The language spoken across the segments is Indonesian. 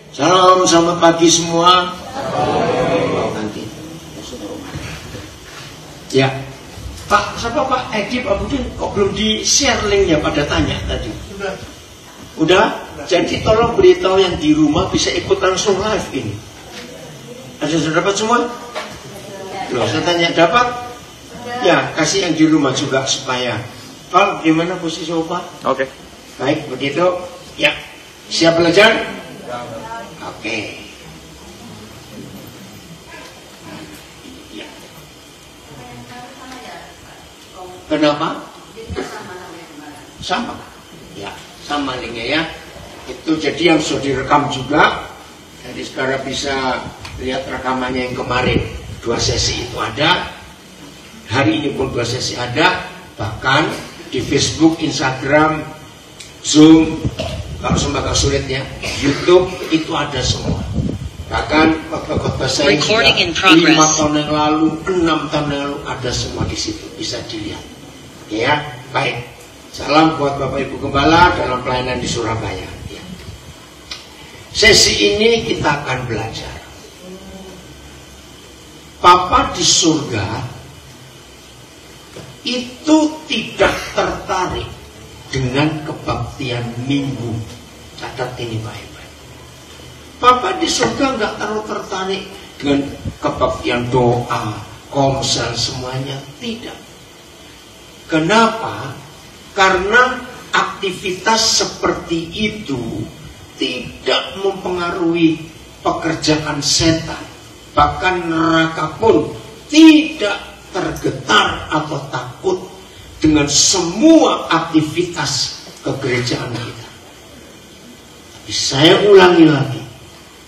Salam, selamat pagi semua. Nanti. Ya, Pak, siapa Pak Edi, Pak Budin, kok belum di-share linknya pada tanya tadi? Udah? Jadi tolong beritahu yang di rumah bisa ikut langsung live ini. Ada sudah dapat semua? Loh, saya tanya dapat? Ya, kasih yang di rumah juga supaya. Pak, di mana posisi Opa? Oke. Baik, begitu. Ya, siap belajar? Oke. Ya. Kenapa? Sama. Ya, sama linknya ya. Itu jadi yang sudah direkam juga. Jadi sekarang bisa lihat rekamannya yang kemarin. 2 sesi itu ada. Hari ini pun 2 sesi ada. Bahkan di Facebook, Instagram, Zoom, kalau semua agak sulit ya, YouTube itu ada semua. Bahkan khotbah saya sudah 5 tahun yang lalu, 6 tahun yang lalu ada semua di situ, bisa dilihat. Ya, baik. Salam buat Bapak Ibu Gembala dalam pelayanan di Surabaya. Ya. Sesi ini kita akan belajar. Papa di surga itu tidak tertarik dengan kebaktian minggu. Catat ini baik-baik. Papa di surga nggak terlalu tertarik dengan kebaktian doa, komsel semuanya, tidak. Kenapa? Karena aktivitas seperti itu tidak mempengaruhi pekerjaan setan. Bahkan neraka pun tidak tergetar atau takut dengan semua aktivitas kegerejaan kita. Tapi saya ulangi lagi,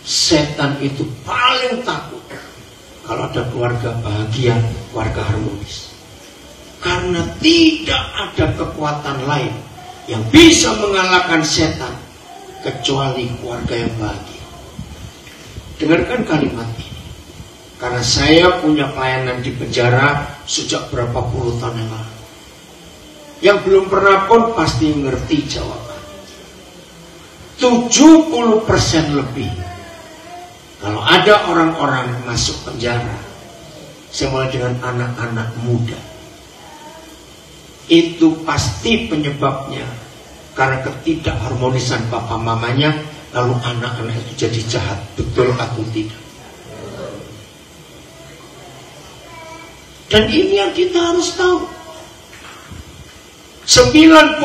setan itu paling takut kalau ada keluarga bahagia, keluarga harmonis. Karena tidak ada kekuatan lain yang bisa mengalahkan setan kecuali keluarga yang bahagia. Dengarkan kalimat ini. Karena saya punya pelayanan di penjara sejak berapa puluh tahun yang lalu. Yang belum pernah pun pasti mengerti jawaban. 70% lebih. Kalau ada orang-orang masuk penjara, saya mulai dengan anak-anak muda. Itu pasti penyebabnya karena ketidakharmonisan papa mamanya, lalu anak-anak itu jadi jahat. Betul atau tidak? Dan ini yang kita harus tahu. 97%.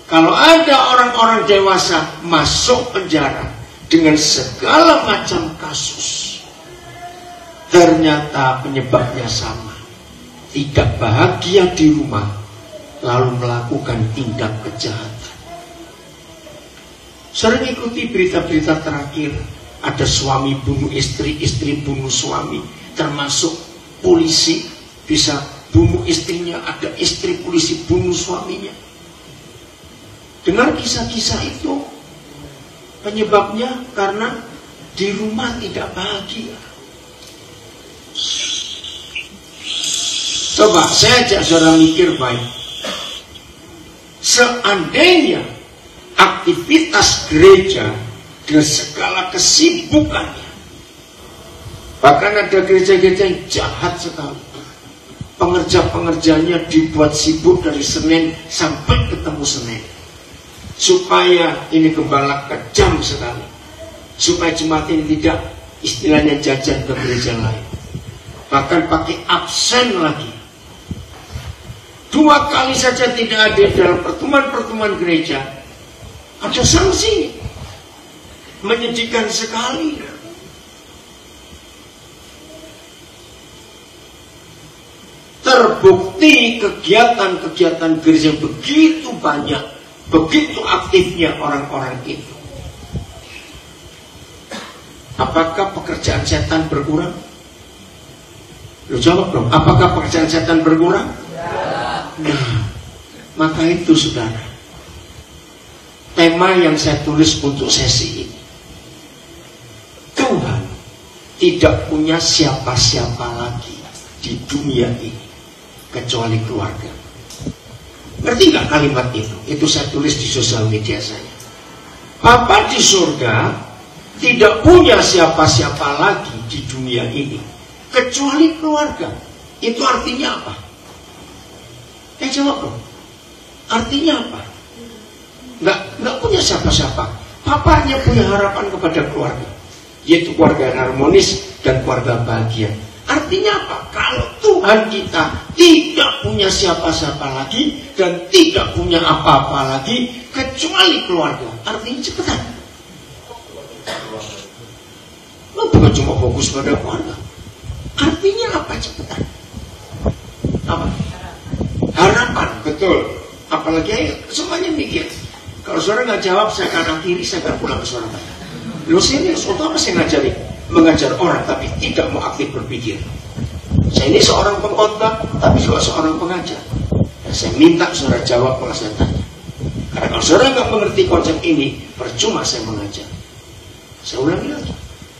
Kalau ada orang-orang dewasa masuk penjara dengan segala macam kasus, ternyata penyebabnya sama. Tidak bahagia di rumah, lalu melakukan tindak kejahatan. Sering ikuti berita-berita terakhir. Ada suami bunuh istri, istri bunuh suami, termasuk polisi bisa bunuh istrinya, ada istri polisi bunuh suaminya. Dengar kisah-kisah itu, penyebabnya karena di rumah tidak bahagia. Coba saya ajak saudara mikir baik. Seandainya aktivitas gereja dengan segala kesibukannya, bahkan ada gereja-gereja yang jahat sekali, pengerja-pengerjanya dibuat sibuk dari Senin sampai ketemu Senin, supaya ini gembala kejam sekali, supaya jemaat ini tidak istilahnya jajan ke gereja lain, bahkan pakai absen lagi. 2 kali saja tidak hadir dalam pertemuan-pertemuan gereja, ada sanksi. Menyedihkan sekali. Terbukti kegiatan-kegiatan gereja begitu banyak, begitu aktifnya orang-orang itu. Apakah pekerjaan setan berkurang? Lu jawab dong, apakah pekerjaan setan berkurang? Nah, maka itu saudara, tema yang saya tulis untuk sesi ini. Tuhan tidak punya siapa-siapa lagi di dunia ini kecuali keluarga. Ngerti nggak kalimat itu? Itu saya tulis di sosial media saya. Papa di surga tidak punya siapa-siapa lagi di dunia ini kecuali keluarga. Itu artinya apa? Jawab dong. Artinya apa? Nggak punya siapa-siapa. Papa hanya punya harapan kepada keluarga, yaitu keluarga yang harmonis dan keluarga bahagia. Artinya apa? Kalau Tuhan kita tidak punya siapa-siapa lagi dan tidak punya apa-apa lagi kecuali keluarga, artinya cepetan. Lo bukan cuma fokus pada keluarga. Artinya apa cepetan? Apa? Harapan, betul. Apalagi semuanya mikir. Kalau saudara nggak jawab, saya kanan kiri, saya akan pulang ke Surabaya. Lo serius, untuk apa saya ngajarin? Mengajar orang tapi tidak mau aktif berpikir. Saya ini seorang pengkhotbah tapi juga seorang pengajar. Dan saya minta saudara jawab kalau saya tanya. Karena kalau saudara nggak mengerti konsep ini, percuma saya mengajar. Saya ulangi lagi.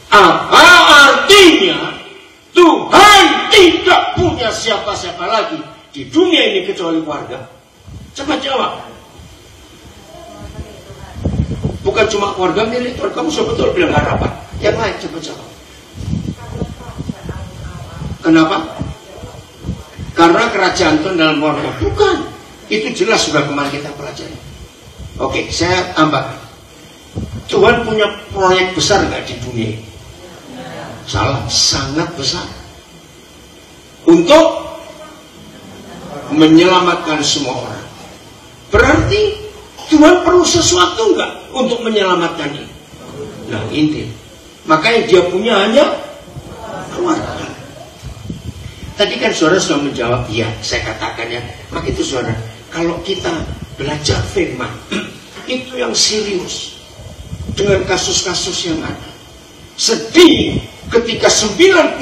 Apa artinya Tuhan tidak punya siapa-siapa lagi di dunia ini kecuali keluarga? Cepat jawab. Bukan cuma keluarga milik Tuhan, kamu sebetulnya bilang harapan. Yang lain cepat jawab. Kenapa? Karena kerajaan Tuhan dalam keluarga. Bukan. Itu jelas sudah kemarin kita pelajari. Oke, saya tambah. Tuhan punya proyek besar nggak di dunia ini? Salah, sangat besar. Untuk menyelamatkan semua orang. Berarti Tuhan perlu sesuatu nggak untuk menyelamatkan ini? Nah, ini. Makanya dia punya hanya keluarga. Tadi kan saudara sudah menjawab, iya, saya katakan ya. Maka itu saudara, kalau kita belajar firman, itu yang serius. Dengan kasus-kasus yang ada. Sedih ketika 90%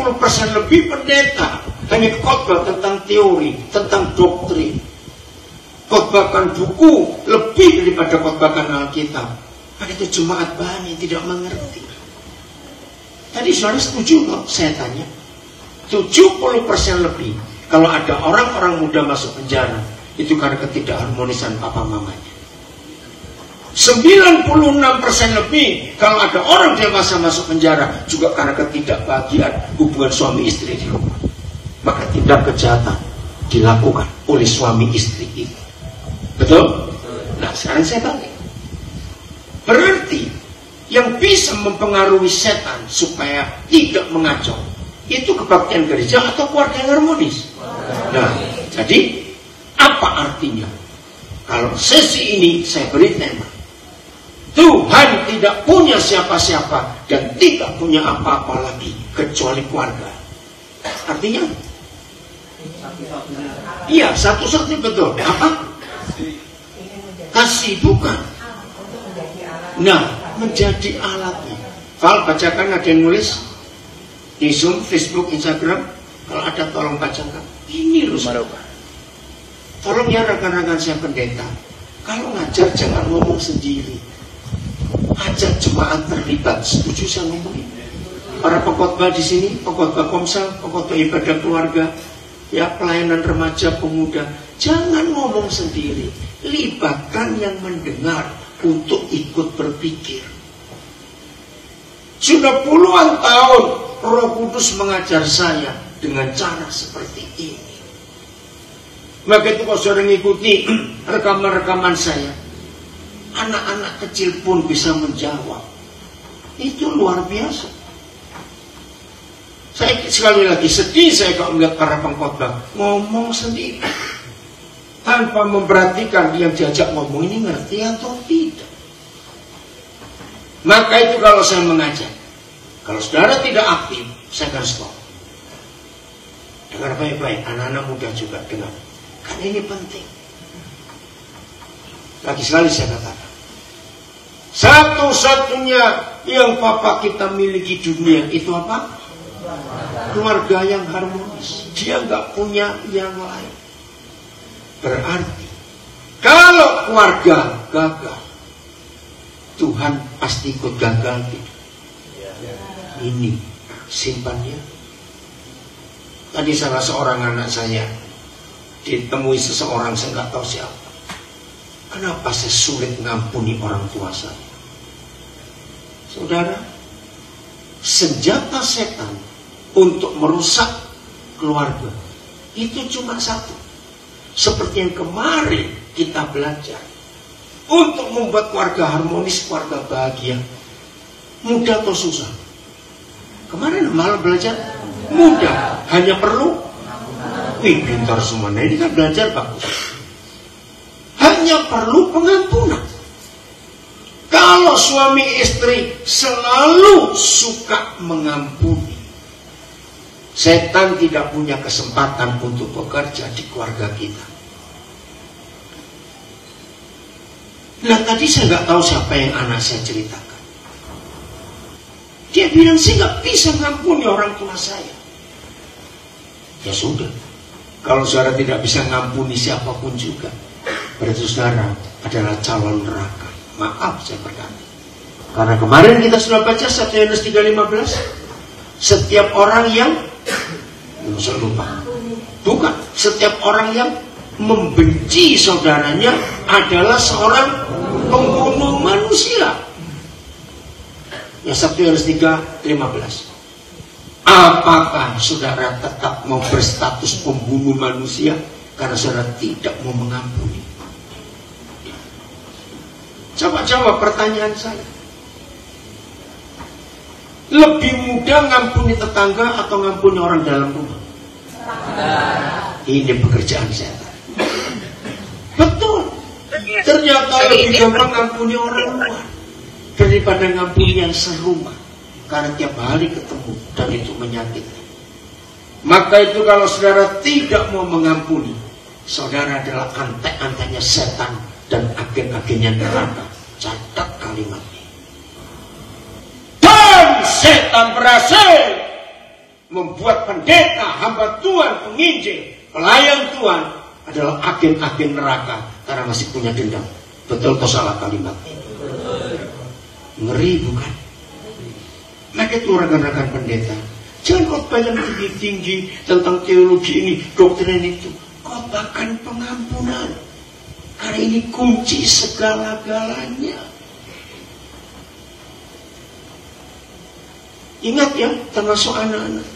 lebih pendeta hanya khotbah tentang teori, tentang doktrin. Khotbahkan buku lebih daripada khotbahkan Alkitab. Maka itu jemaat bahan yang tidak mengerti. Tadi saudara setuju kok saya tanya? 70% lebih kalau ada orang-orang muda masuk penjara itu karena ketidakharmonisan papa mamanya. 96% lebih kalau ada orang dewasa masuk penjara juga karena ketidakbahagiaan hubungan suami istri di rumah. Maka tindak kejahatan dilakukan oleh suami istri itu. Betul? Nah, sekarang saya tanya. Berarti yang bisa mempengaruhi setan supaya tidak mengacau itu kebaktian gereja atau keluarga yang harmonis. Nah, jadi apa artinya? Kalau sesi ini saya beri tema, Tuhan tidak punya siapa-siapa dan tidak punya apa-apa lagi kecuali keluarga. Artinya? Iya, satu-satunya betul. Apa? Kasih bukan. Nah, menjadi alatnya. Val, bacakan, ada yang nulis di Zoom, Facebook, Instagram. Kalau ada tolong bacakan. Ini loh. Tolong ya rekan-rekan saya pendeta. Kalau ngajar jangan ngomong sendiri. Ajak jemaat terlibat. Setuju saya ngomongin? Para pengkhotbah di sini, pengkhotbah komsel, pengkhotbah ibadah keluarga, ya pelayanan remaja pemuda, jangan ngomong sendiri. Libatkan yang mendengar untuk ikut berpikir. Sudah puluhan tahun Roh Kudus mengajar saya dengan cara seperti ini. Maka itu kalau saudara mengikuti rekaman-rekaman saya, anak-anak kecil pun bisa menjawab. Itu luar biasa. Saya sekali lagi sedih saya kalau melihat para pengkhotbah ngomong sendiri tanpa memperhatikan yang diajak ngomong ini ngerti atau tidak. Maka itu kalau saya mengajar, kalau saudara tidak aktif, saya akan stop. Dengar baik-baik, anak-anak muda juga dengar. Karena ini penting. Lagi sekali saya katakan, satu-satunya yang papa kita miliki dunia itu apa? Keluarga yang harmonis. Dia nggak punya yang lain. Berarti kalau keluarga gagal, Tuhan pasti ikut gagal tidak? Ini simpannya. Tadi salah seorang anak saya ditemui seseorang, saya nggak tahu siapa. Kenapa saya sulit mengampuni orang tua saya? Saudara, senjata setan untuk merusak keluarga itu cuma satu. Seperti yang kemarin kita belajar, untuk membuat keluarga harmonis, keluarga bahagia, mudah atau susah? Kemarin malah belajar mudah, hanya perlu pintar semua. Nah, ini kan belajar bagus. Hanya perlu pengampunan. Kalau suami istri selalu suka mengampuni, setan tidak punya kesempatan untuk bekerja di keluarga kita. Nah, tadi saya nggak tahu siapa yang anak saya ceritakan. Dia bilang, saya nggak bisa mengampuni orang tua saya. Ya sudah, kalau saudara tidak bisa mengampuni siapapun juga, berarti saudara adalah calon neraka. Maaf saya berkata. Karena kemarin kita sudah baca 1 Yohanes 3:15. Setiap orang yang bukan, setiap orang yang membenci saudaranya adalah seorang pembunuh manusia. Ya, 1 Yohanes 3:15. Apakah saudara tetap mau berstatus pembunuh manusia karena saudara tidak mau mengampuni? Coba jawab pertanyaan saya. Lebih mudah ngampuni tetangga atau ngampuni orang dalam rumah? Ini pekerjaan setan. Betul. Ternyata lebih gampang ngampuni orang luar daripada ngampuni yang serumah. Karena tiap hari ketemu dan itu menyakiti. Maka itu kalau saudara tidak mau mengampuni, saudara adalah antek-anteknya setan dan agen-agennya neraka. Catat kalimat ini. Dan setan berhasil membuat pendeta, hamba Tuhan, penginjil, pelayan Tuhan adalah agen-agen neraka karena masih punya dendam. Betul atau salah kalimat ini? Ngeri bukan? Maka itu rekan-rekan pendeta, jangan khotbah yang tinggi-tinggi tentang teologi ini, doktrin itu. Khotbahkan pengampunan. Karena ini kunci segala-galanya. Ingat ya, termasuk anak-anak.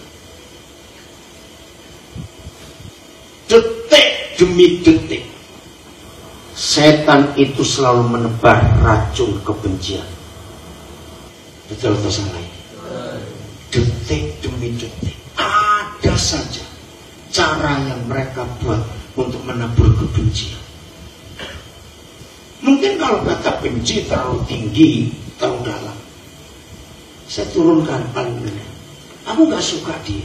Detik demi detik, setan itu selalu menebar racun kebencian. Betul atau salah ini? Detik demi detik, ada saja cara yang mereka buat untuk menabur kebencian. Mungkin kalau kata benci terlalu tinggi, terlalu dalam, saya turunkan paling rendah. Aku gak suka dia.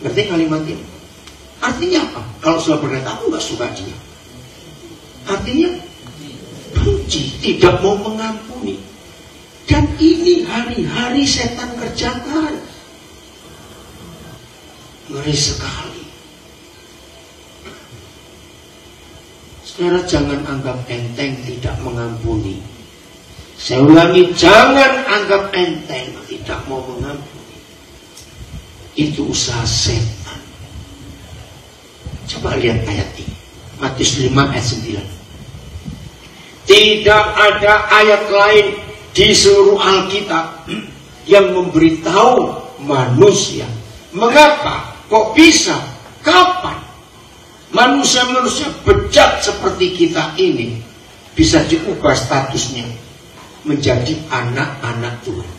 Ngerti kalimat ini? Artinya apa? Kalau sudah berkata aku gak suka dia, artinya benci, tidak mau mengampuni. Dan ini hari-hari setan kerjakan. Ngeri sekali. Saudara jangan anggap enteng tidak mengampuni. Saya ulangi, jangan anggap enteng tidak mau mengampuni. Itu usaha setan. Coba lihat ayat ini, Matius 5 ayat 9. Tidak ada ayat lain di seluruh Alkitab yang memberitahu manusia mengapa, kok bisa, kapan manusia-manusia bejat seperti kita ini bisa diubah statusnya menjadi anak-anak Tuhan.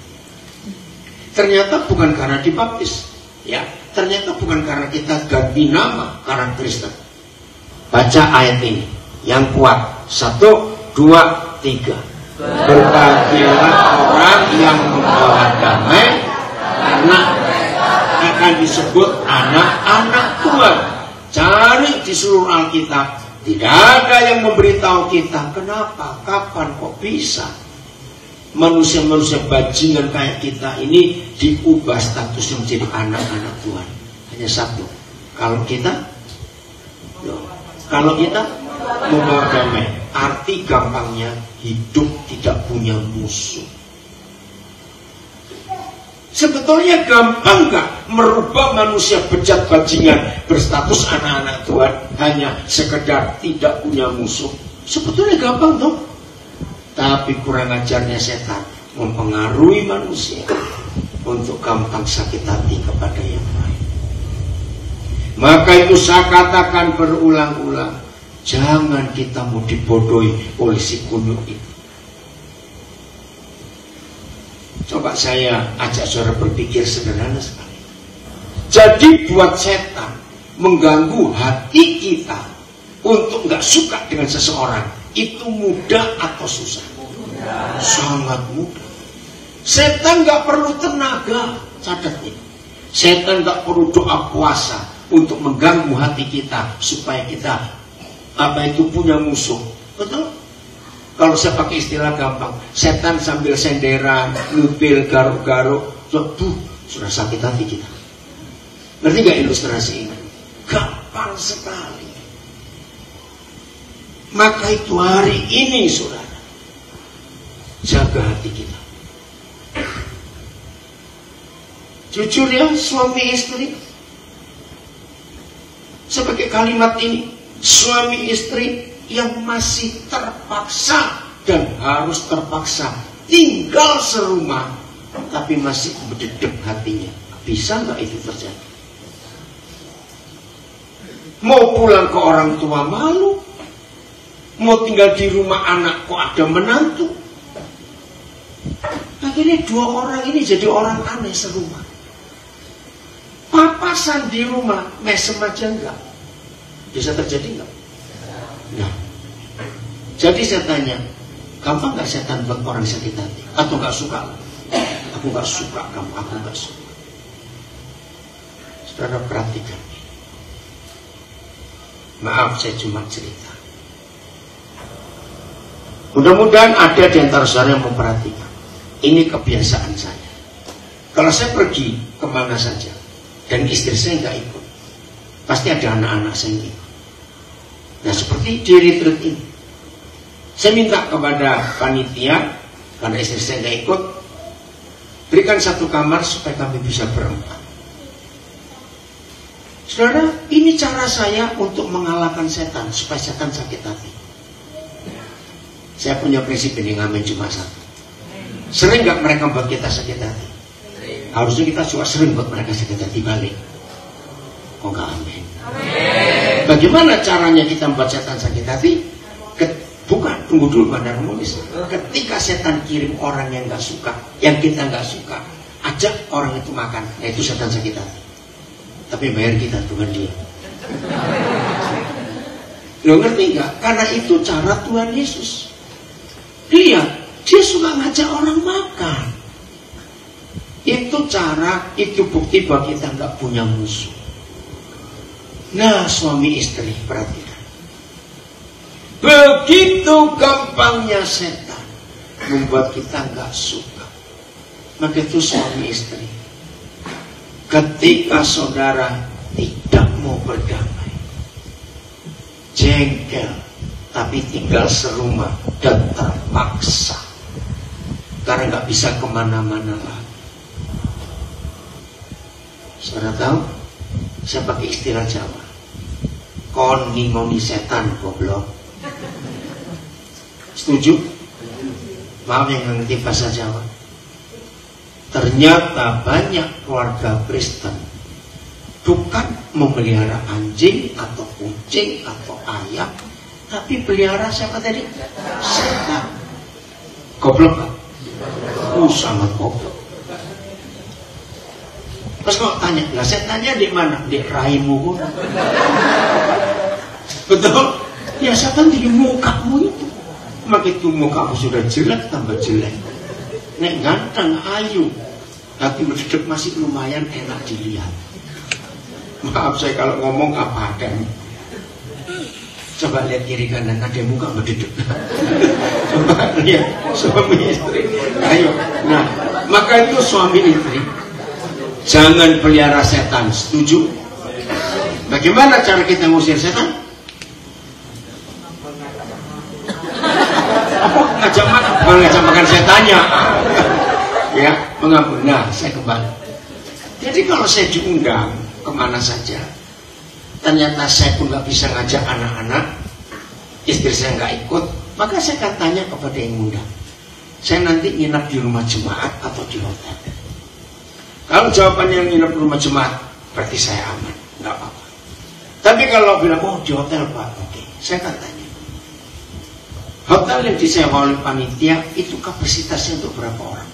Ternyata bukan karena dibaptis, ya. Ternyata bukan karena kita ganti nama karena Kristen. Baca ayat ini yang kuat. 1, 2, 3. Berbahagialah orang yang membawa damai, karena akan disebut anak-anak Tuhan. Cari di seluruh Alkitab, tidak ada yang memberitahu kita kenapa, kapan, kok bisa manusia-manusia bajingan kayak kita ini diubah statusnya menjadi anak-anak Tuhan. Hanya satu, kalau kita membawa damai, arti gampangnya hidup tidak punya musuh. Sebetulnya gampang gak merubah manusia bejat bajingan berstatus anak-anak Tuhan hanya sekedar tidak punya musuh? Sebetulnya gampang tuh. Tapi kurang ajarnya setan mempengaruhi manusia untuk gampang sakit hati kepada yang lain. Maka itu saya katakan berulang-ulang, jangan kita mau dibodohi oleh si kunyuk itu. Coba saya ajak saudara berpikir sederhana sekali. Jadi buat setan mengganggu hati kita untuk nggak suka dengan seseorang, itu mudah atau susah? Sangat mudah. Setan nggak perlu tenaga, catat ini. Setan nggak perlu doa puasa untuk mengganggu hati kita supaya kita punya musuh. Betul? Kalau saya pakai istilah gampang, setan sambil senderan, ngupil, garuk-garuk, sudah sakit hati kita. Ngerti nggak ilustrasi ini? Gampang sekali. Maka itu hari ini saudara, jaga hati kita. Jujur ya, suami istri, sebagai kalimat ini, suami istri yang masih terpaksa dan harus terpaksa tinggal serumah, tapi masih berdedep hatinya. Bisa nggak itu terjadi? Mau pulang ke orang tua malu, mau tinggal di rumah anak kok ada menantu. Akhirnya dua orang ini jadi orang aneh serumah. Papasan di rumah, mesem aja enggak. Bisa terjadi enggak? Nah, jadi saya tanya, gampang nggak setan buat orang sakit hati? Atau nggak suka? Aku nggak suka kamu, aku nggak suka. Saudara perhatikan. Maaf, saya cuma cerita. Mudah-mudahan ada di antara saudara yang memperhatikan. Ini kebiasaan saya. Kalau saya pergi kemana saja dan istri saya nggak ikut, pasti ada anak-anak saya yang ikut. Nah, seperti di retreat ini, saya minta kepada panitia, karena istri saya nggak ikut, berikan satu kamar supaya kami bisa berempat. Saudara, ini cara saya untuk mengalahkan setan, supaya setan sakit hati. Saya punya prinsip ini, ngamen cuma satu. Sering nggak mereka buat kita sakit hati? Harusnya kita juga sering buat mereka sakit hati balik. Kok nggak amin? Bagaimana caranya kita membuat setan sakit hati? Bukan, tunggu dulu Pak Darmonis. Ketika setan kirim orang yang nggak suka, yang kita nggak suka, ajak orang itu makan, itu setan sakit hati. Tapi bayar kita, bukan dia. Lo ngerti nggak? Karena itu cara Tuhan Yesus. Dia suka ngajak orang makan. Itu cara, itu bukti bahwa kita nggak punya musuh. Nah, suami istri, perhatikan. Begitu gampangnya setan membuat kita nggak suka. Maka itu suami istri, ketika saudara tidak mau berdamai, jengkel, tapi tinggal serumah dan terpaksa karena nggak bisa kemana-mana lagi. Saudara tahu, saya pakai istilah Jawa, kon ngingoni setan goblok. Setuju? Maaf yang ngerti bahasa Jawa. Ternyata banyak keluarga Kristen bukan memelihara anjing atau kucing atau ayam, tapi pelihara siapa tadi? Setan. Goblok kan? Sangat goblok. Terus kalau tanya, lah setannya di mana? Di rahimmu. Betul? Ya setan di mukamu itu. Maka itu mukamu sudah jelek tambah jelek. Nek ganteng, ayu, tapi berdedek masih lumayan enak dilihat. Maaf saya kalau ngomong apa adanya. Coba lihat kiri kanan, ada muka berdedek. Coba lihat suami istri. Ayo. Nah, maka itu suami istri, jangan pelihara setan. Setuju? Bagaimana cara kita ngusir setan? Ngajak makan setannya. Ya, mengampuni. Nah, saya kembali. Jadi kalau saya diundang kemana saja, ternyata saya pun nggak bisa ngajak anak-anak, istri saya nggak ikut, maka saya akan tanya kepada yang muda, saya nanti nginap di rumah jemaat atau di hotel? Kalau jawabannya nginap di rumah jemaat, berarti saya aman, nggak apa-apa. Tapi kalau bilang, oh di hotel Pak, oke, saya akan tanya. Hotel yang disewa oleh panitia itu kapasitasnya untuk berapa orang?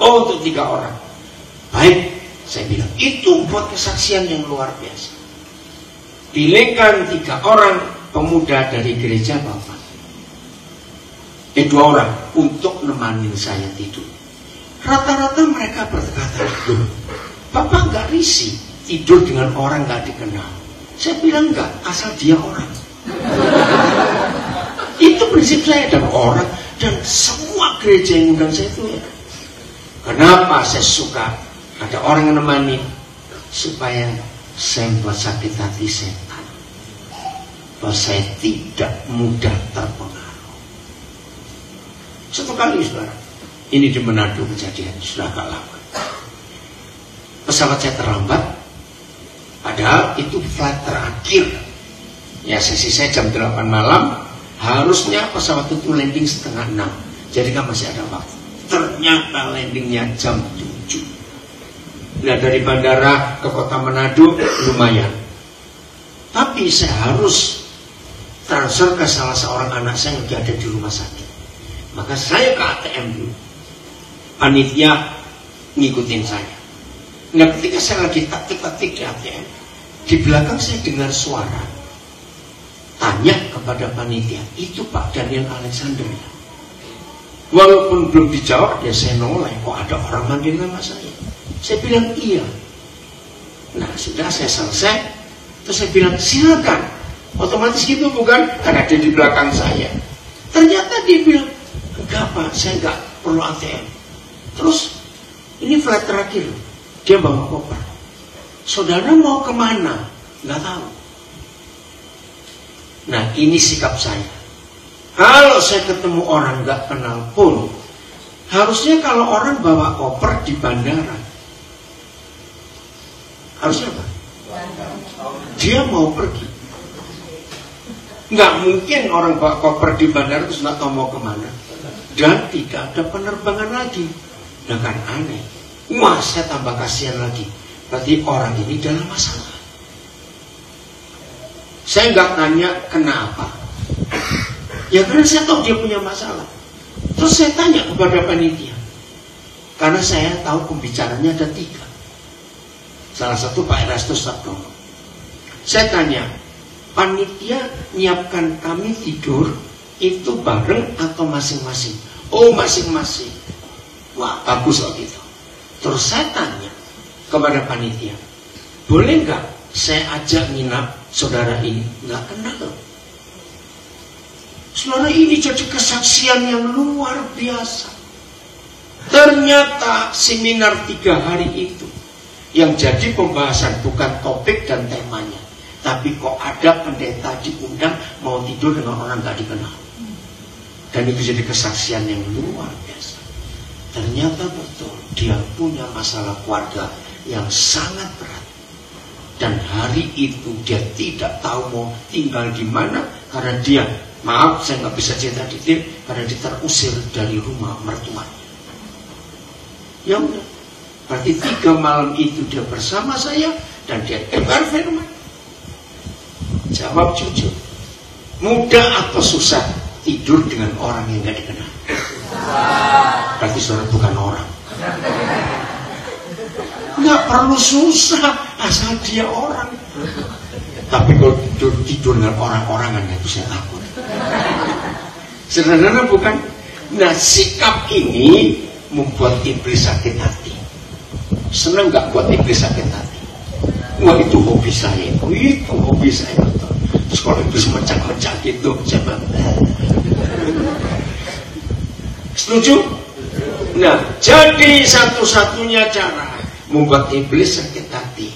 Oh, untuk 3 orang. Baik, saya bilang, itu buat kesaksian yang luar biasa. Pilihkan 3 orang pemuda dari gereja Bapak. 2 orang untuk nemanin saya tidur. Rata-rata mereka berkata, loh, Bapak nggak risih tidur dengan orang nggak dikenal? Saya bilang enggak, asal dia orang. Itu prinsip saya, dan orang, dan semua gereja yang undang saya itu ya. Kenapa saya suka ada orang yang nemani? Supaya saya buat sakit hati setan, bahwa saya tidak mudah terpengaruh. Satu kali saudara, ini di Manado kejadian, sudah agak lama. Pesawat saya terlambat, padahal itu flight terakhir. Ya, sesi saya jam 8 malam, harusnya pesawat itu landing setengah 6. Jadi kan masih ada waktu. Ternyata landingnya jam 7. Nah, dari bandara ke kota Manado lumayan. Tapi saya harus transfer ke salah seorang anak saya yang ada di rumah sakit. Maka saya ke ATM dulu. Panitia ngikutin saya. Nah, ketika saya lagi taktik-taktik di ATM, di belakang saya dengar suara. Tanya kepada panitia, itu Pak Daniel Alexander ya? Walaupun belum dijawab, ya saya noleh, kok ada orang manggil nama saya? Saya bilang iya. Nah, sudah saya selesai, terus saya bilang silakan. Otomatis gitu bukan? Karena dia di belakang saya. Ternyata dia bilang, enggak Pak, saya enggak perlu ATM. Terus, ini flight terakhir. Dia bawa koper. Saudara mau kemana? Nggak tahu. Nah, ini sikap saya. Kalau saya ketemu orang nggak kenal pun, harusnya kalau orang bawa koper di bandara, harusnya apa? Dia mau pergi. Nggak mungkin orang bawa koper di bandara terus nggak tahu mau kemana. Dan tidak ada penerbangan lagi. Nah, kan aneh. Wah, saya tambah kasihan lagi. Berarti orang ini dalam masalah. Saya nggak tanya kenapa. Ya karena saya tahu dia punya masalah. Terus saya tanya kepada panitia. Karena saya tahu pembicaranya ada 3. Salah satu Pak Erastus Sabdono. Saya tanya, panitia nyiapkan kami tidur itu bareng atau masing-masing? Oh, masing-masing. Wah, bagus loh gitu. Terus saya tanya kepada panitia, boleh nggak saya ajak nginap saudara ini? Nggak kenal. Saudara ini jadi kesaksian yang luar biasa. Ternyata seminar 3 hari itu yang jadi pembahasan bukan topik dan temanya, tapi kok ada pendeta diundang mau tidur dengan orang nggak dikenal. Dan itu jadi kesaksian yang luar biasa. Ternyata betul dia punya masalah keluarga yang sangat berat. Dan hari itu dia tidak tahu mau tinggal di mana karena dia, maaf saya nggak bisa cerita detail, karena dia terusir dari rumah mertuanya. Ya udah, berarti 3 malam itu dia bersama saya dan dia dengar firman. Jawab jujur, mudah atau susah tidur dengan orang yang nggak dikenal? Berarti saudara bukan orang. Nggak perlu susah, asal dia orang. Tapi kalau tidur dengan orang-orangan itu saya takut. Sederhana bukan? Nah, sikap ini membuat iblis sakit hati. Senang nggak buat iblis sakit hati? Wah, itu hobi saya, itu hobi saya. Terus kalau iblis mencak-mencak gitu, saya setuju? Nah, jadi satu-satunya cara membuat iblis sakit hati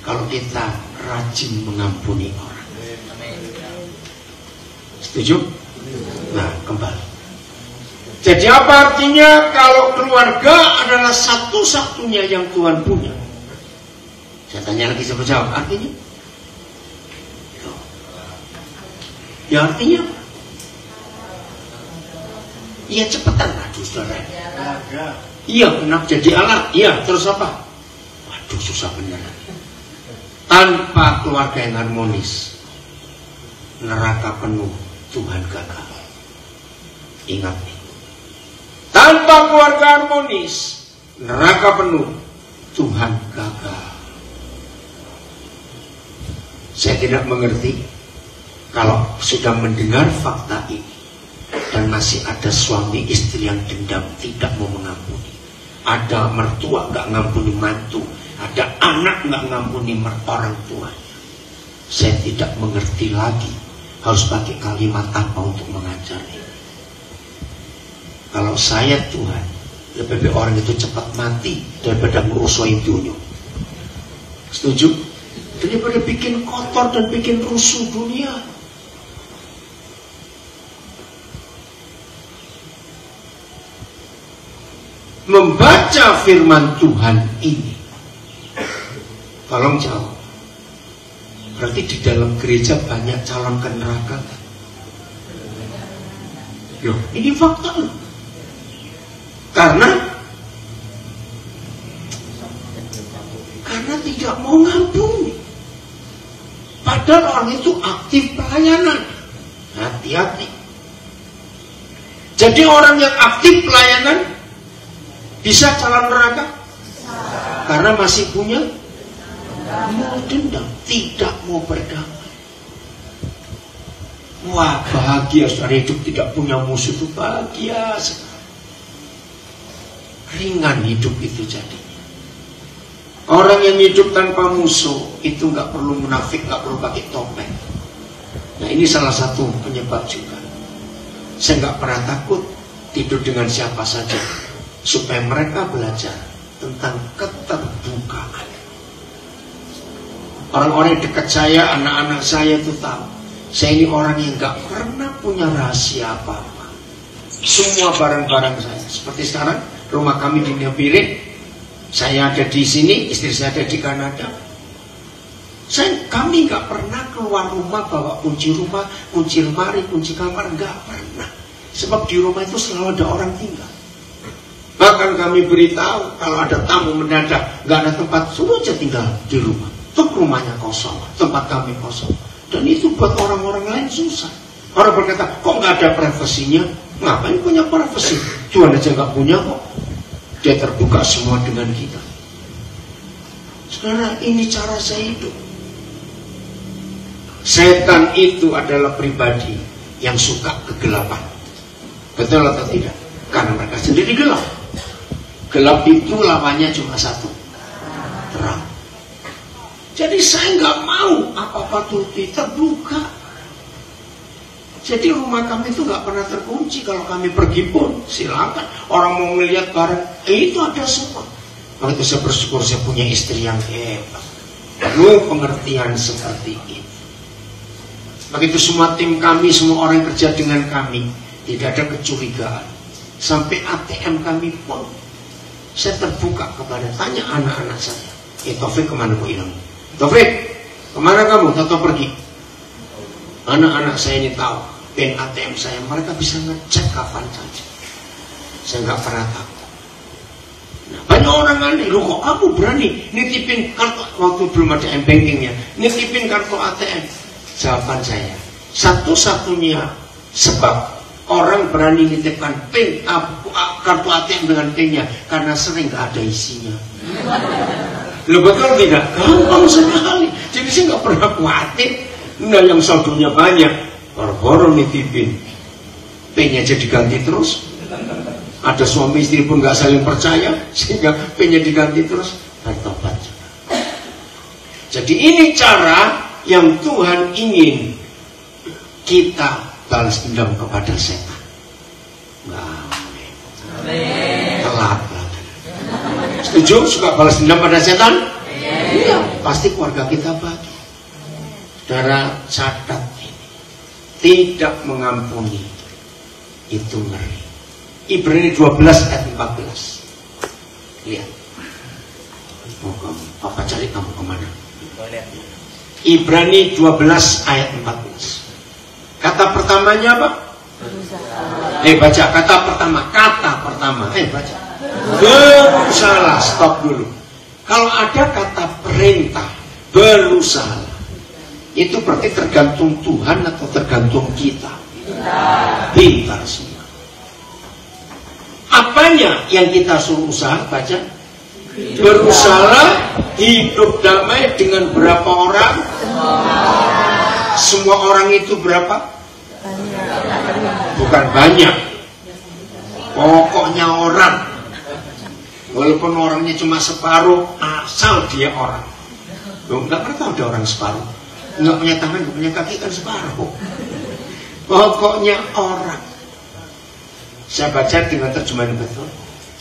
kalau kita rajin mengampuni orang. Setuju? Nah, kembali. Jadi apa artinya kalau keluarga adalah satu-satunya yang Tuhan punya? Saya tanya lagi, saya jawab. Artinya? Ya artinya Iya cepetan, aduh saudara. Iya kenapa jadi alat? Iya terus apa? Waduh susah beneran. Tanpa keluarga yang harmonis, neraka penuh, Tuhan gagal. Ingat nih, tanpa keluarga harmonis, neraka penuh, Tuhan gagal. Saya tidak mengerti kalau sudah mendengar fakta ini dan masih ada suami istri yang dendam, tidak mau mengampuni. Ada mertua gak ngampuni mantu, ada anak gak ngampuni orang tuanya. Saya tidak mengerti lagi harus pakai kalimat apa untuk mengajarnya. Kalau saya Tuhan, lebih baik orang itu cepat mati daripada ngerusuhin dunia. Setuju? Daripada bikin kotor dan bikin rusuh dunia. Membaca firman Tuhan ini, tolong jawab. Berarti di dalam gereja banyak calon ke neraka kan? Loh, ini fakta loh. Karena tidak mau ngampuni. Padahal orang itu aktif pelayanan. Hati-hati. Jadi orang yang aktif pelayanan bisa calon neraka karena masih punya mau dendam, tidak mau berdamai. Wah bahagia saudara, hidup tidak punya musuh itu bahagia sekali. Ringan hidup itu jadinya. Orang yang hidup tanpa musuh itu nggak perlu munafik, nggak perlu pakai topeng. Nah ini salah satu penyebab juga. Saya nggak pernah takut tidur dengan siapa saja, supaya mereka belajar tentang keterbukaan. Orang-orang yang dekat saya, anak-anak saya itu tahu, saya ini orang yang nggak pernah punya rahasia apa-apa. Semua barang-barang saya, seperti sekarang rumah kami di Nebirin. Saya ada di sini, istri saya ada di Kanada. Kami nggak pernah keluar rumah bawa kunci rumah, kunci lemari, kunci kamar, nggak pernah. Sebab di rumah itu selalu ada orang tinggal. Bahkan kami beritahu kalau ada tamu mendadak, nggak ada tempat, suruh aja tinggal di rumah. Tuh rumahnya kosong, tempat kami kosong. Dan itu buat orang-orang lain susah. Orang berkata, kok nggak ada privasinya? Ngapain punya privasi? Tuhan aja nggak punya kok. Dia terbuka semua dengan kita. Sekarang ini cara saya hidup. Setan itu adalah pribadi yang suka kegelapan. Betul atau tidak? Karena mereka sendiri gelap. Gelap itu lawannya cuma satu, terang. Jadi saya nggak mau apa-apa tuh terbuka. Jadi rumah kami itu nggak pernah terkunci. Kalau kami pergi pun silakan. Orang mau melihat barang, itu ada semua. Waktu saya bersyukur saya punya istri yang hebat, penuh pengertian seperti itu. Begitu semua tim kami, semua orang yang kerja dengan kami, tidak ada kecurigaan. Sampai ATM kami pun saya terbuka kepada, tanya anak-anak saya, Taufik kemana kau hilang? Taufik, kemana kamu? Tahu pergi. Anak-anak saya ini tahu PIN ATM saya, mereka bisa ngecek kapan saja. Saya nggak pernah takut. Nah, banyak orang aneh, loh kok kamu berani nitipin kartu, waktu belum ada M-bankingnya, nitipin kartu ATM. Jawaban saya, satu-satunya sebab orang berani nitipkan PIN kartu ATM dengan PIN-nya karena sering nggak ada isinya. Loh betul tidak? Gampang sekali. Jadi saya nggak pernah khawatir. Nah yang saldonya banyak, boro-boro nitipin, PIN-nya jadi ganti terus. Ada suami istri pun nggak saling percaya, sehingga PIN-nya diganti terus. Bertobat. Jadi ini cara yang Tuhan ingin kita balas dendam kepada setan. Telat. Setuju? Suka balas dendam pada setan? Iya. Pasti keluarga kita bagi. Saudara catat ini, tidak mengampuni itu ngeri. Ibrani 12 ayat 14. Lihat. Papa cari kamu kemana? Ibrani 12 ayat 14. Kata pertamanya apa? Baca kata pertama. Baca. Berusaha. Stop dulu. Kalau ada kata perintah, berusaha, itu berarti tergantung Tuhan atau tergantung kita? Pintar semua. Apanya yang kita suruh usaha? Baca. Berusaha hidup damai dengan berapa orang? Semua orang itu berapa? Bukan banyak. Pokoknya orang. Walaupun orangnya cuma separuh, asal dia orang. Loh, nggak pernah tahu ada orang separuh. Nggak punya tangan, nggak punya kaki, kan separuh. Pokoknya orang. Saya baca dengan terjemahan betul.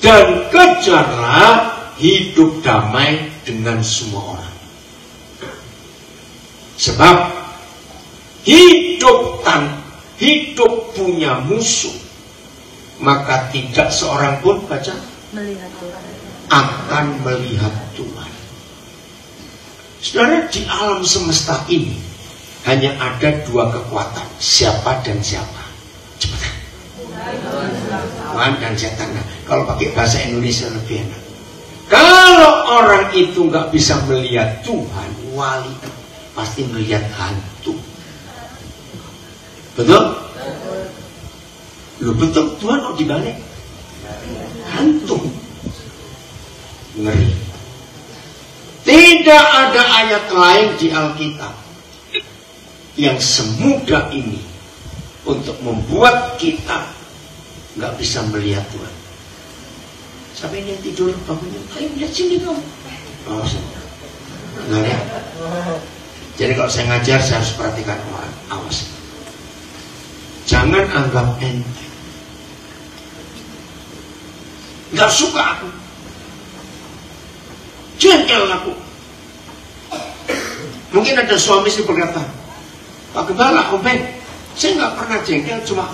Dan kejarlah hidup damai dengan semua orang. Sebab hidup punya musuh, maka tidak seorang pun akan melihat Tuhan. Saudara, di alam semesta ini hanya ada dua kekuatan, siapa dan siapa? Cepat. Tuhan dan setan. Nah, kalau pakai bahasa Indonesia lebih enak. Kalau orang itu nggak bisa melihat Tuhan, wali pasti melihat hantu. Betul? Lu betul, Tuhan kok dibalik? Hantu. Ngeri. Tidak ada ayat lain di Alkitab yang semudah ini untuk membuat kita nggak bisa melihat Tuhan. Sampai ini yang tidur bangunnya, ayo lihat sini dong. Oh, nggak lihat. Jadi kalau saya ngajar, saya harus perhatikan orang. Awas. Jangan anggap enteng. Nggak suka aku. Jengkel aku. Mungkin ada suami sih berkata, Pak Gembala, Om Ben, saya nggak pernah jengkel, cuma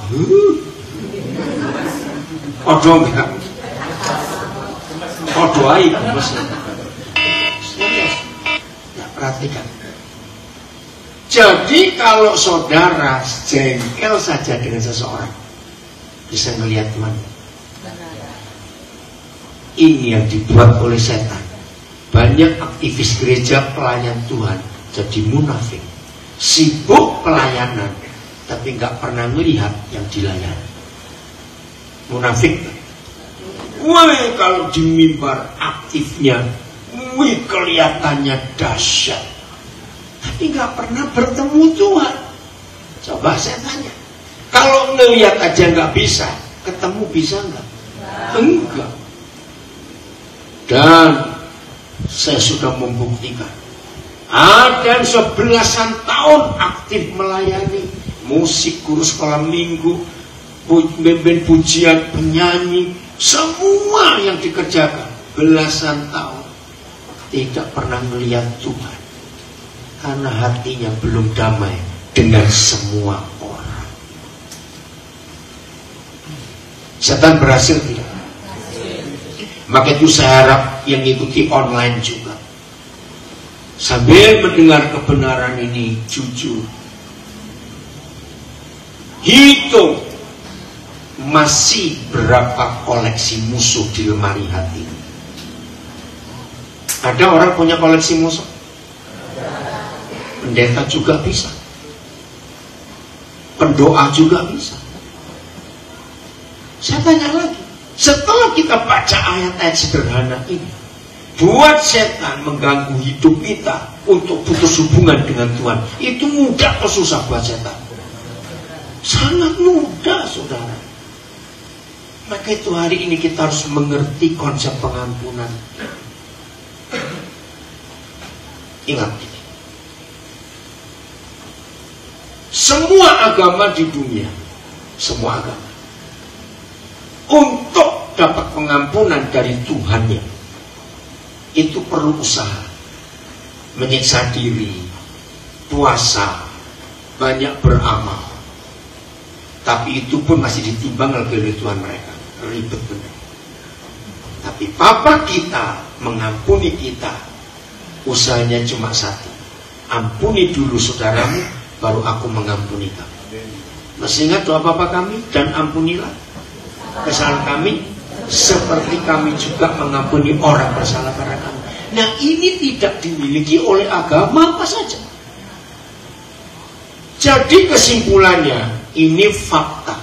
dong enggak. Doai gemes. Nggak perhatikan. Jadi kalau saudara jengkel saja dengan seseorang, bisa melihat Tuhan. Ini yang dibuat oleh setan. Banyak aktivis gereja pelayan Tuhan jadi munafik, sibuk pelayanan tapi nggak pernah melihat yang dilayani. Munafik. Wah, kalau di mimbar aktifnya, wih kelihatannya dahsyat, tapi nggak pernah bertemu Tuhan. Coba saya tanya, kalau ngelihat aja nggak bisa, ketemu bisa nggak? Enggak. Dan saya sudah membuktikan, ada 11-an tahun aktif melayani, musik, guru sekolah minggu, band pujian, penyanyi, semua yang dikerjakan belasan tahun, tidak pernah melihat Tuhan karena hatinya belum damai dengan semua orang. Setan berhasil tidak? Maka itu saya harap yang ikuti online juga sambil mendengar kebenaran ini jujur, hitung masih berapa koleksi musuh di lemari hati. Ada orang punya koleksi musuh? Pendeta juga bisa, pendoa juga bisa. Saya tanya lagi, setelah kita baca ayat-ayat sederhana ini, buat setan mengganggu hidup kita untuk putus hubungan dengan Tuhan, itu mudah atau susah buat setan? Sangat mudah, saudara. Maka itu hari ini kita harus mengerti konsep pengampunan. Ingat ini, semua agama di dunia, semua agama, untuk dapat pengampunan dari Tuhannya, itu perlu usaha, menyiksa diri, puasa, banyak beramal. Tapi itu pun masih ditimbang oleh Tuhan mereka, ribet benar. Tapi Bapa kita mengampuni kita, usahanya cuma satu: ampuni dulu saudaramu, baru aku mengampuni kamu. Masih ingat doa Bapa kami? Dan ampunilah kesalahan kami, seperti kami juga mengampuni orang bersalah pada kami. Nah, ini tidak dimiliki oleh agama apa saja. Jadi kesimpulannya, ini fakta.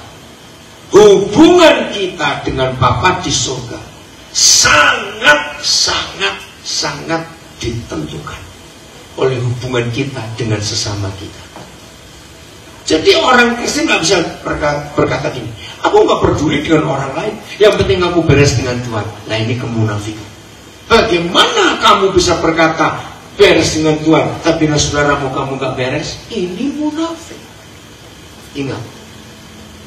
Hubungan kita dengan Bapa di surga sangat ditentukan oleh hubungan kita dengan sesama kita. Jadi orang Kristen nggak bisa berkata gini, aku nggak peduli dengan orang lain, yang penting aku beres dengan Tuhan. Nah, ini kemunafikan. Bagaimana kamu bisa berkata beres dengan Tuhan, tapi dengan saudaramu kamu nggak beres? Ini munafik. Ingat,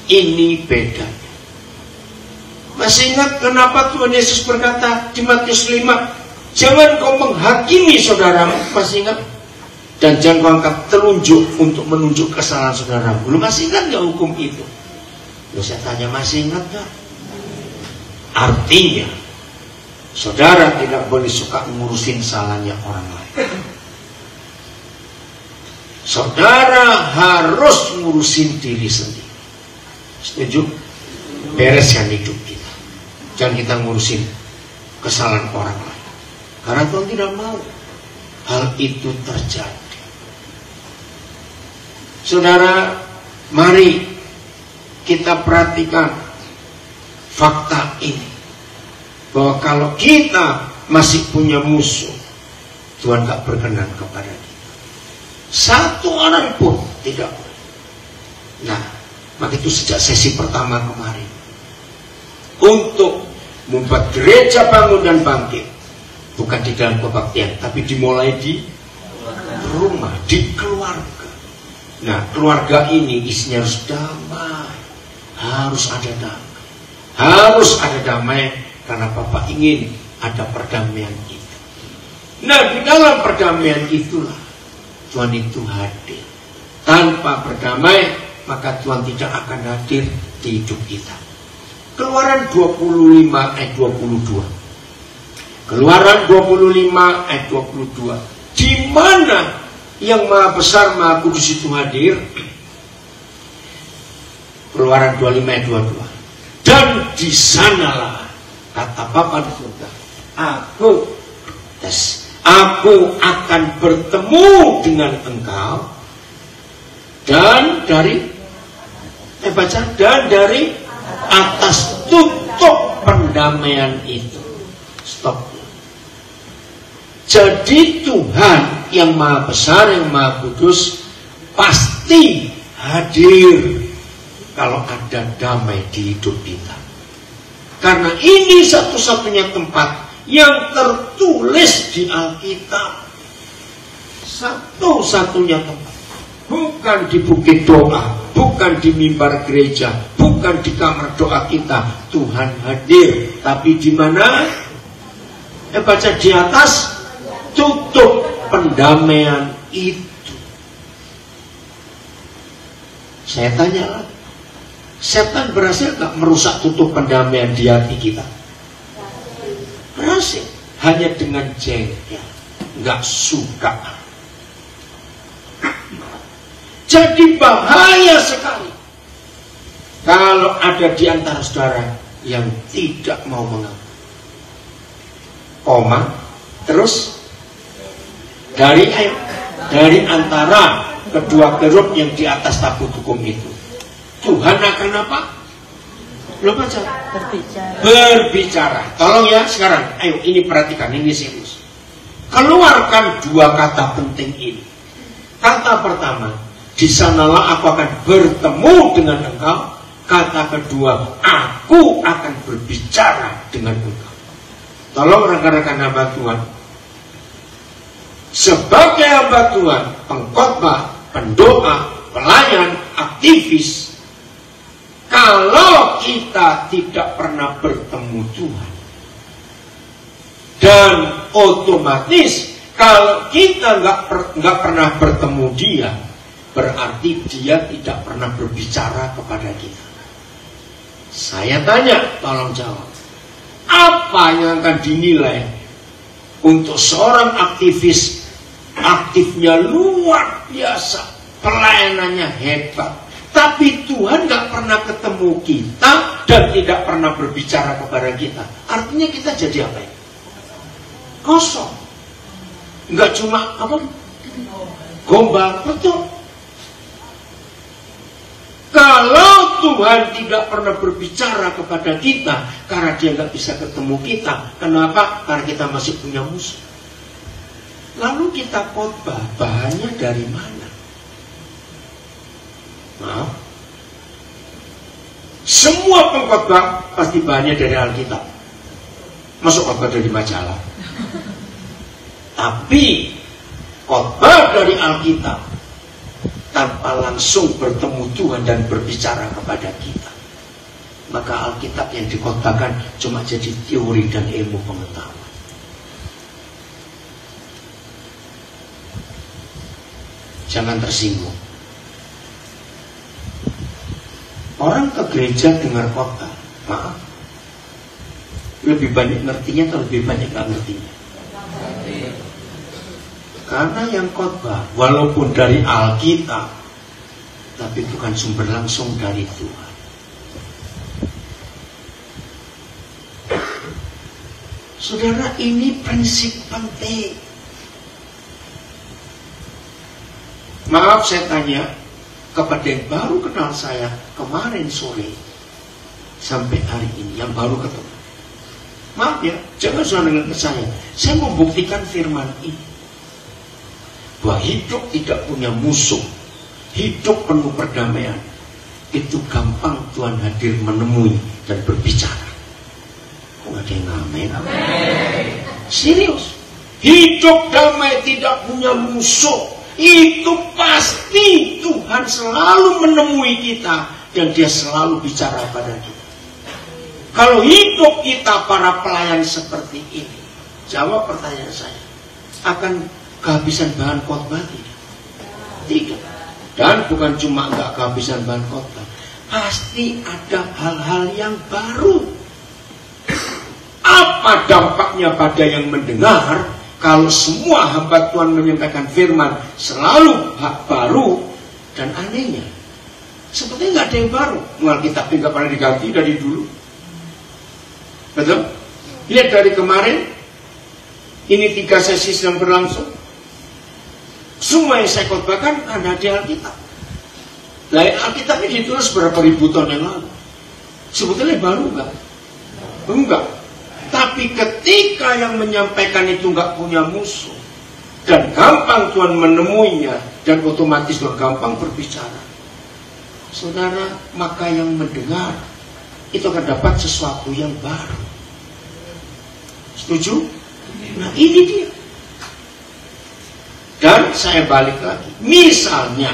ini bedanya. Masih ingat kenapa Tuhan Yesus berkata di Matius 5, jangan kau menghakimi saudaramu? Masih ingat? Dan jangan kau angkat telunjuk untuk menunjuk kesalahan saudaramu. Lu masih ingat gak hukum itu? Lu saya tanya, masih ingat gak? Artinya saudara tidak boleh suka ngurusin salahnya orang lain. Saudara harus ngurusin diri sendiri. Setuju? Bereskan hidup kita. Jangan kita ngurusin kesalahan orang lain. Karena Tuhan tidak mau hal itu terjadi. Saudara, mari kita perhatikan fakta ini. Bahwa kalau kita masih punya musuh, Tuhan tak berkenan kepada kita. Satu orang pun tidak boleh. Nah, maka itu sejak sesi pertama kemarin, untuk membuat gereja bangun dan bangkit, bukan di dalam kebaktian, tapi dimulai di rumah, di keluarga. Nah, keluarga ini isinya harus damai. Harus ada damai. Harus ada damai, karena Bapak ingin ada perdamaian itu. Nah, di dalam perdamaian itulah Tuhan itu hadir. Tanpa berdamai, maka Tuhan tidak akan hadir di hidup kita. Keluaran 25 ayat 22. Keluaran 25 ayat 22. Di mana yang Maha Besar, Maha Kudus itu hadir? Keluaran 25 ayat 22. Dan di sanalah kata Bapa di surga, aku akan bertemu dengan engkau, dan dari dan dari atas tutup pendamaian itu. Stop. Jadi Tuhan yang Maha Besar, yang Maha Kudus pasti hadir kalau ada damai di hidup kita. Karena ini satu-satunya tempat yang tertulis di Alkitab. Satu-satunya tempat. Bukan di bukit doa, bukan di mimbar gereja, bukan di kamar doa kita Tuhan hadir. Tapi di mana? Baca di atas tutup pendamaian itu. Saya tanya lagi, setan berhasil gak merusak tutup pendamaian di hati kita? Berhasil. Hanya dengan jengkel, gak suka. Jadi bahaya sekali kalau ada di antara saudara yang tidak mau mengaku. Terus dari antara kedua grup yang di atas tabut hukum itu, Tuhan akan apa? Belum baca. Berbicara. Tolong ya sekarang. Ayo ini perhatikan, ini serius. Keluarkan dua kata penting ini. Kata pertama, di sanalah aku akan bertemu dengan engkau. Kata kedua, aku akan berbicara dengan engkau. Tolong rekan-rekan hamba Tuhan, sebagai hamba Tuhan, pengkhotbah, pendoa, pelayan, aktivis, kalau kita tidak pernah bertemu Tuhan, dan otomatis kalau kita nggak pernah bertemu Dia, berarti Dia tidak pernah berbicara kepada kita. Saya tanya, tolong jawab. Apa yang akan dinilai untuk seorang aktivis? Aktifnya luar biasa, pelayanannya hebat, tapi Tuhan gak pernah ketemu kita, dan tidak pernah berbicara kepada kita, artinya kita jadi apa ya? Kosong. Enggak cuma apa? Gombal, betul. Kalau Tuhan tidak pernah berbicara kepada kita karena dia nggak bisa ketemu kita, kenapa? Karena kita masih punya musuh. Lalu kita khotbah, bahannya dari mana? Maaf. Semua pengkhotbah pasti bahannya dari Alkitab. Masuk khotbah dari majalah. Tapi khotbah dari Alkitab tanpa langsung bertemu Tuhan dan berbicara kepada kita, maka Alkitab yang dikhotbahkan cuma jadi teori dan ilmu pengetahuan. Jangan tersinggung. Orang ke gereja dengar khotbah, maaf, lebih banyak ngertinya atau lebih banyak gak ngertinya? Karena yang khotbah walaupun dari Alkitab, tapi bukan sumber langsung dari Tuhan. Saudara, ini prinsip penting. Maaf saya tanya kepada yang baru kenal saya kemarin sore sampai hari ini, yang baru ketemu. Maaf ya, jangan salah dengar ke saya. Saya membuktikan firman ini, bahwa hidup tidak punya musuh, hidup penuh perdamaian, itu gampang Tuhan hadir menemui dan berbicara. Kok ada yang ngamen? Serius, hidup damai tidak punya musuh, itu pasti Tuhan selalu menemui kita dan dia selalu bicara pada kita. Kalau hidup kita para pelayan seperti ini, jawab pertanyaan saya, akan kehabisan bahan khotbah tidak? Tidak. Dan bukan cuma enggak kehabisan bahan khotbah, pasti ada hal-hal yang baru. Apa dampaknya pada yang mendengar kalau semua hamba Tuhan menyampaikan firman selalu hak baru? Dan anehnya, sebetulnya nggak ada yang baru. Alkitab nggak pernah diganti dari dulu. Betul? Lihat dari kemarin, ini 3 sesi sedang berlangsung. Semua yang saya khotbahkan ada di Alkitab. Nah, Alkitab ini ditulis berapa ribu tahun yang lalu. Sebetulnya baru enggak? Enggak. Tapi ketika yang menyampaikan itu enggak punya musuh, dan gampang Tuhan menemuinya, dan otomatis Tuhan gampang berbicara, saudara, maka yang mendengar itu akan dapat sesuatu yang baru. Setuju? Nah, ini dia. Dan saya balik lagi, misalnya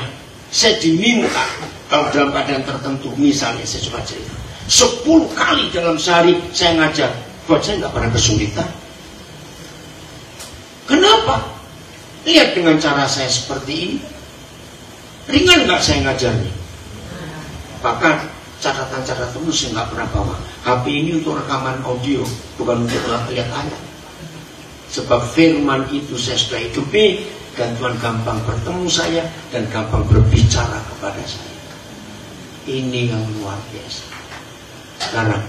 saya diminta, kalau dalam keadaan tertentu, misalnya saya coba cerita, 10 kali dalam sehari saya ngajar, buat saya nggak pernah kesulitan. Kenapa? Lihat dengan cara saya seperti ini, ringan nggak saya ngajarnya? Bahkan catatan-catatan itu saya nggak pernah bawa. HP ini untuk rekaman audio, bukan untuk lihat ayat. Sebab firman itu saya sudah hidupi, dan Tuhan gampang bertemu saya dan gampang berbicara kepada saya. Ini yang luar biasa. Sekarang,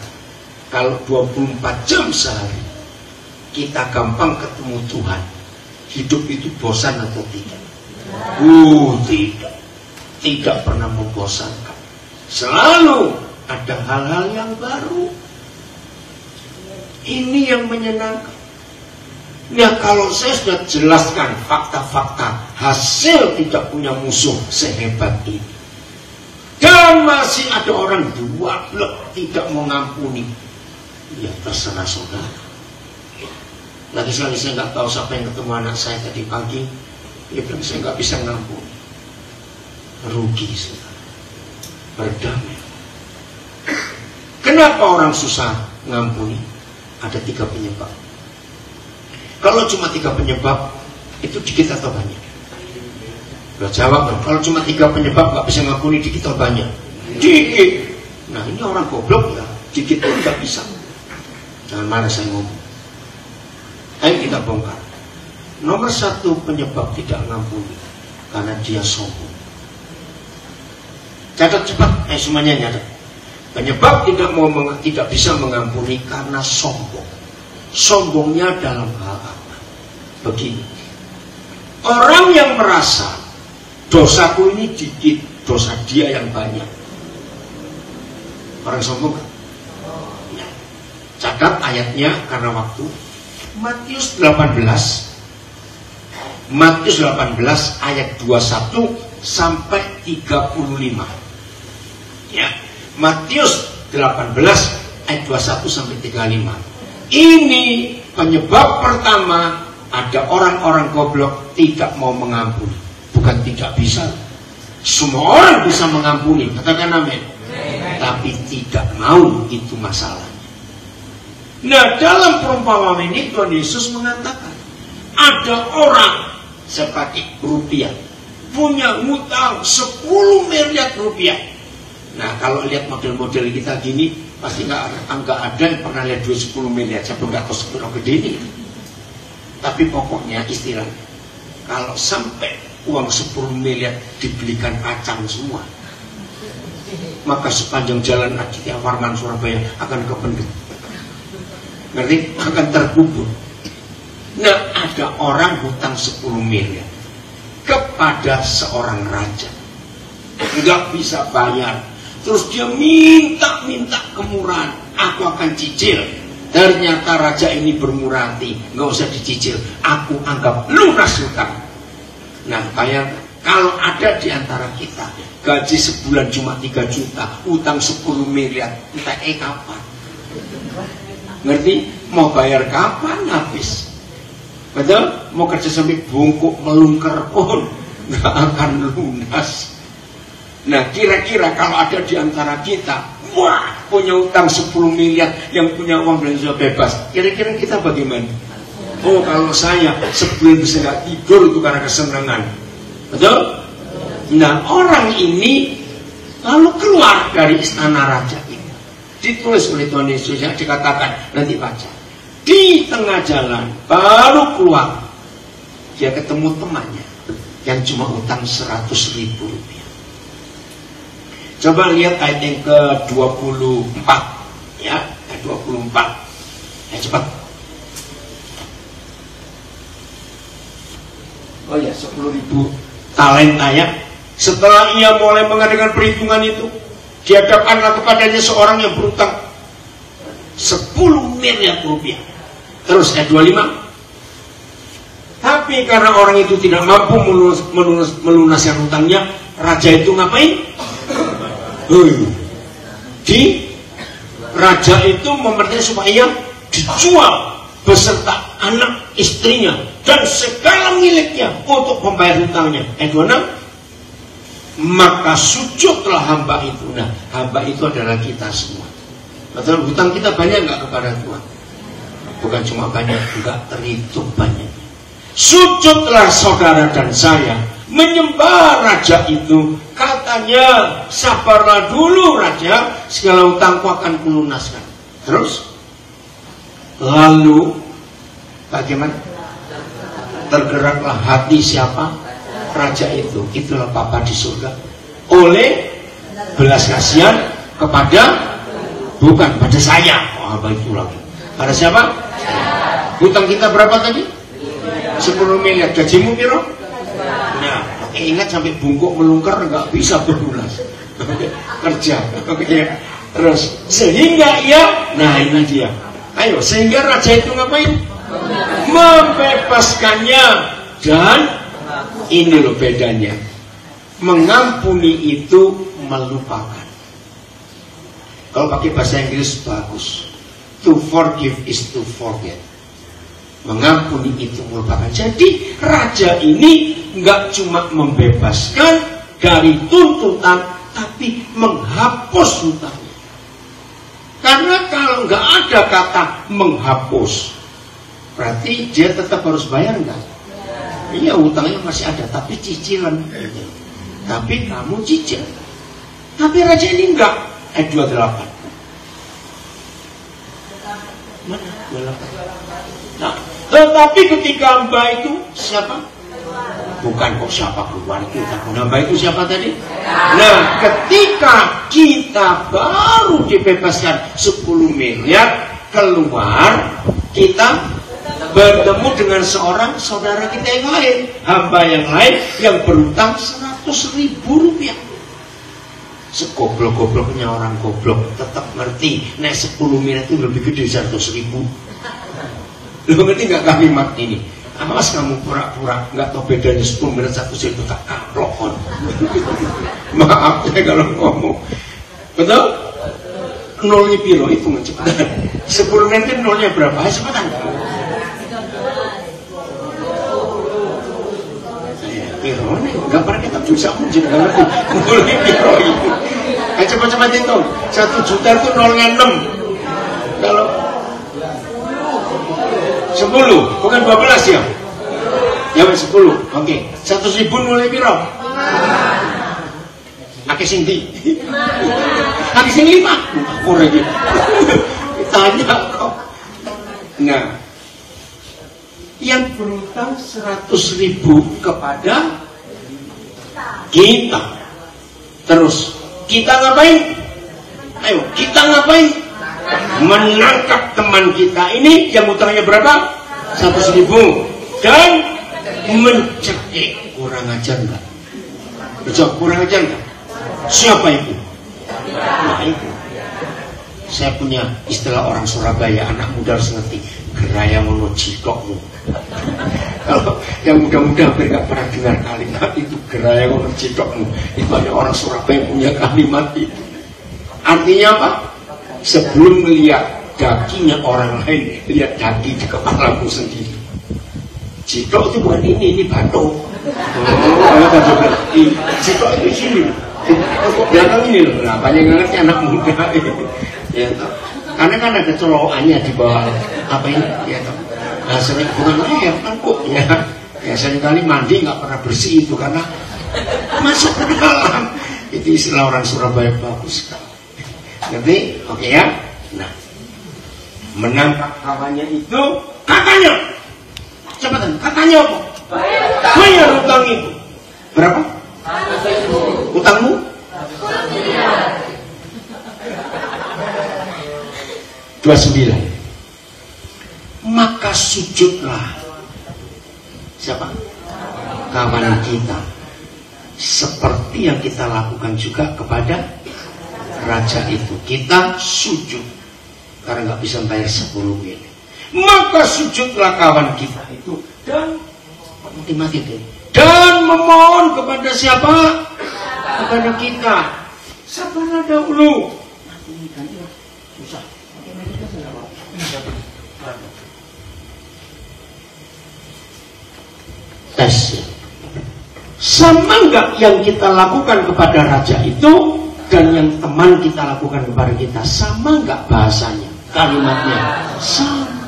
kalau 24 jam sehari kita gampang ketemu Tuhan, hidup itu bosan atau tidak? Tidak. Tidak pernah membosankan. Selalu ada hal-hal yang baru. Ini yang menyenangkan. Nah, kalau saya sudah jelaskan fakta-fakta hasil tidak punya musuh sehebat ini, dan masih ada orang dua blok tidak mau ngampuni, ya terserah saudara. Lagi sekali saya nggak tahu siapa yang ketemu anak saya tadi pagi, dia bilang saya nggak bisa ngampuni. Rugi saudara. Berdamai. Kenapa orang susah ngampuni? Ada 3 penyebab. Kalau cuma 3 penyebab, itu dikit atau banyak? Udah jawab dong. Kalau cuma 3 penyebab nggak bisa ngampuni, dikit atau banyak? Dikit. Nah, ini orang goblok ya, dikit pun nggak bisa. Jangan marah saya ngomong. Ayo kita bongkar. Nomor 1 penyebab tidak ngampuni, karena dia sombong. Catat cepat, semuanya nyatat. Penyebab tidak bisa mengampuni karena sombong. Sombongnya dalam hal apa? Begini, orang yang merasa dosaku ini dikit, dosa dia yang banyak, orang sombong kan? Nah, catat ayatnya karena waktu. Matius 18 ayat 21 sampai 35. Ya, Matius 18 ayat 21 sampai 35. Ini penyebab pertama ada orang-orang goblok tidak mau mengampuni. Bukan tidak bisa. Semua orang bisa mengampuni, katakan amin. Tapi tidak mau, itu masalahnya. Nah, dalam perumpamaan ini Tuhan Yesus mengatakan ada orang seperti rupiah punya hutang 10 miliar rupiah. Nah, kalau lihat model-model kita gini pasti nggak ada yang pernah lihat duit 10 miliar. Saya belum nggak tahu seberapa gede ini. Tapi pokoknya istilahnya, kalau sampai uang 10 miliar dibelikan kacang semua, maka sepanjang jalan Aditya Warman Surabaya akan kependem. Ngerti? Akan terkubur. Nah, ada orang hutang 10 miliar kepada seorang raja, nggak bisa bayar. Terus dia minta kemurahan, aku akan cicil. Ternyata raja ini bermurah hati, nggak usah dicicil, aku anggap lunas hutang. Nah, bayar. Kalau ada di antara kita gaji sebulan cuma 3 juta, hutang 10 miliar, entah kapan? Ngerti? Mau bayar kapan habis? Betul? Mau kerja sampai bungkuk melungker pun nggak akan lunas. Nah, kira-kira kalau ada di antara kita, wah, punya utang 10 miliar, yang punya uang belanja bebas, kira-kira kita bagaimana? Oh, kalau saya sebulan bisa nggak tidur itu karena kesenangan. Betul? Nah, orang ini lalu keluar dari istana raja ini. Ditulis oleh Tuhan Yesus, yang dikatakan, nanti baca. Di tengah jalan baru keluar, dia ketemu temannya yang cuma utang 100.000 rupiah. Coba lihat ayat yang ke-24, ya, ayat 24. Ya, cepat. Oh ya, 10.000 talenta ya. Setelah ia mulai mengadakan perhitungan itu, dihadapkanlah kepadanya seorang yang berutang 10 miliar rupiah. Terus ayat 25. Tapi karena orang itu tidak mampu melunaskan hutangnya, raja itu ngapain? Raja itu memerintahkan supaya dijual beserta anak istrinya dan segala miliknya untuk membayar hutangnya. Ayat 26. Maka sujudlah hamba itu. Nah, hamba itu adalah kita semua. Betul, hutang kita banyak nggak kepada Tuhan? Bukan cuma banyak, enggak terhitung banyak. Sujudlah saudara dan saya menyembah raja itu. Katanya, sabarlah dulu raja, segala hutangku akan kulunaskan. Terus, lalu bagaimana? Tergeraklah hati siapa? Raja itu. Itulah Bapa di surga. Oleh belas kasihan kepada, bukan pada saya. Oh, apa itu lagi? Pada siapa? Hutang kita berapa tadi? 10 miliar. Gajimu piro? Nah, ingat sampai bungkuk melungker nggak bisa berlunas. Kerja. Terus sehingga ia, nah ini dia. Ayo, sehingga raja itu ngapain? Membebaskannya. Dan ini loh bedanya. Mengampuni itu melupakan. Kalau pakai bahasa Inggris bagus. To forgive is to forget. Mengampuni itu melupakan. Jadi raja ini nggak cuma membebaskan dari tuntutan, tapi menghapus hutangnya. Karena kalau nggak ada kata menghapus, berarti dia tetap harus bayar nggak? Iya, hutangnya masih ada, tapi cicilan. Tapi kamu cicil. Tapi raja ini enggak. Ayat 28. Mana? 28. Nah, tetapi ketika hamba itu siapa? Bukan kok siapa keluar itu nambah itu siapa tadi? Nah, ketika kita baru dibebaskan 10 miliar keluar, kita bertemu dengan seorang saudara kita yang lain, hamba yang lain yang berutang 100.000 rupiah. Segoblok-gobloknya orang goblok tetap ngerti, nek 10 miliar itu lebih gede 100.000. Lo ngerti nggak kalimat ini? Awas kamu pura-pura nggak tahu bedanya 10 miliar 100.000 tak kaplokon. Maaf ya kalau ngomong. Betul? Nolnya piro itu cepetan. 10 miliar itu nolnya berapa? Ayo cepetan. Piro nih, nggak pernah kita bisa muncul nggak ngerti. Nolnya piro itu. Ayo cepat-cepat hitung. 1 juta itu nolnya 6. Kalau 10, bukan 12 ya? Ya 10, oke. 100.000 mulai piro? Ake sing di? Ake sing 5? Murah gitu. Tanya kok. Nah, yang berutang 100.000 kepada kita. Terus, kita ngapain? Ayo, kita ngapain? Menangkap teman kita ini yang utangnya berapa? 100.000 dan mencekik. Kurang ajar enggak? Kurang ajar enggak? Siapa itu? Nah itu. Saya punya istilah orang Surabaya, anak muda harus ngerti, geraya ngono cikokmu. Kalau yang muda-muda hampir nggak pernah dengar kalimat itu, geraya ngono cikokmu. Itu hanya orang Surabaya punya kalimat itu. Artinya apa? Sebelum melihat dakinya orang lain, lihat daki di kepalamu sendiri. Cikok itu bukan ini batu. Cikok itu sini. Belakang ini loh. Nah, banyak ngerti anak muda. Ya, karena kan ada colokannya di bawah apa ini? Ya, nah, sering bukan leher kan kok ya. Ya seringkali mandi nggak pernah bersih itu karena masuk ke dalam. Itu istilah orang Surabaya bagus sekali. Ngerti? Oke ya. Nah, menangkap kawannya itu kakaknya. Cepatan, kakaknya apa? Bayar utang itu. Berapa? Utangmu? 29. Maka sujudlah. Siapa? Kawan kita. Seperti yang kita lakukan juga kepada raja itu. Kita sujud karena nggak bisa bayar 10 miliar. Maka sujudlah kawan kita itu dan mati dan memohon kepada siapa? Kepada kita. Sabarlah dahulu. Susah. Tes. Sama enggak yang kita lakukan kepada raja itu dan yang teman kita lakukan kepada kita? Sama enggak bahasanya? Kalimatnya sama.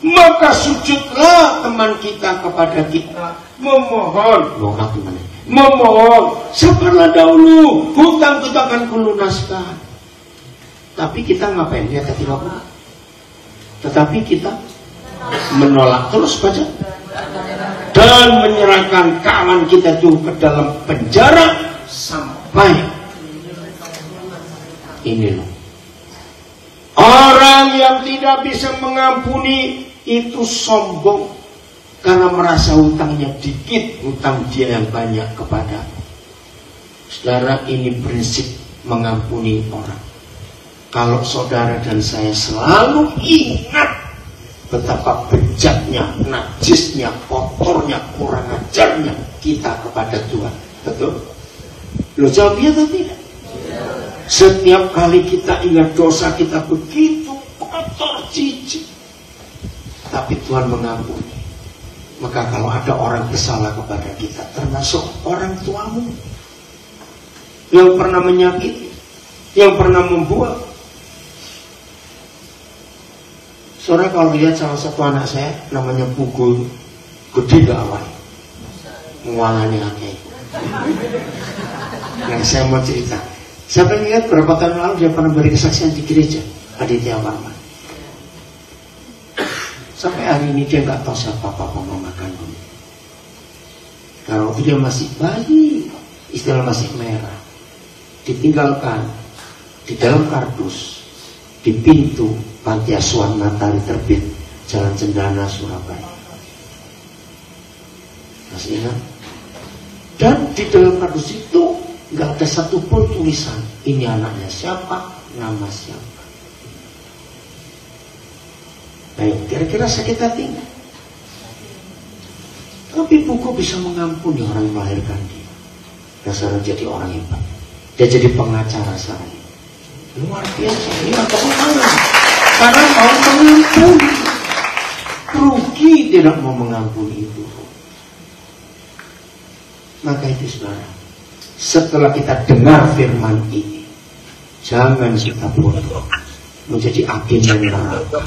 Maka sujudlah teman kita kepada kita, memohon. Memohon, sabarlah dahulu, hutang kita akan kulunaskan. Tapi kita ngapain? Lihat hati aku. Tetapi kita menolak. Terus baca. Dan menyerahkan kawan kita itu ke dalam penjara sampai ini loh. Orang yang tidak bisa mengampuni itu sombong karena merasa hutangnya dikit, hutang dia yang banyak kepada. Saudara, ini prinsip mengampuni orang. Kalau saudara dan saya selalu ingat betapa bejatnya, najisnya, kotornya, kurang ajarnya kita kepada Tuhan. Betul? Lo jawab iya atau tidak? Setiap kali kita ingat dosa kita begitu kotor, jijik, tapi Tuhan mengampuni. Maka kalau ada orang bersalah kepada kita, termasuk orang tuamu yang pernah menyakiti, yang pernah membuat. Saudara kalau lihat salah satu anak saya namanya Pukul, gede gak awal, ngualani akeh. Yang saya mau cerita, siapa yang ingat berapa tahun lalu dia pernah beri kesaksian di gereja Aditya Warman. Sampai hari ini dia nggak tahu siapa papa mama kandung. Kalau dia masih bayi, istilah masih merah, ditinggalkan di dalam kardus di pintu Panti Asuhan Matahari Terbit, Jalan Cendana, Surabaya. Masih ingat? Dan di dalam kardus itu nggak ada satupun tulisan ini anaknya siapa, nama siapa. Baik, kira-kira sakit hatinya. Tapi buku bisa mengampuni orang yang melahirkan dia. Dasarnya jadi orang hebat. Dia jadi pengacara saya. Luar biasa. Ini apa pengaruh? Karena mau mengampuni. Rugi tidak mau mengampuni itu. Maka itu saudara, setelah kita dengar firman ini, jangan kita bodoh menjadi agen yang neraka.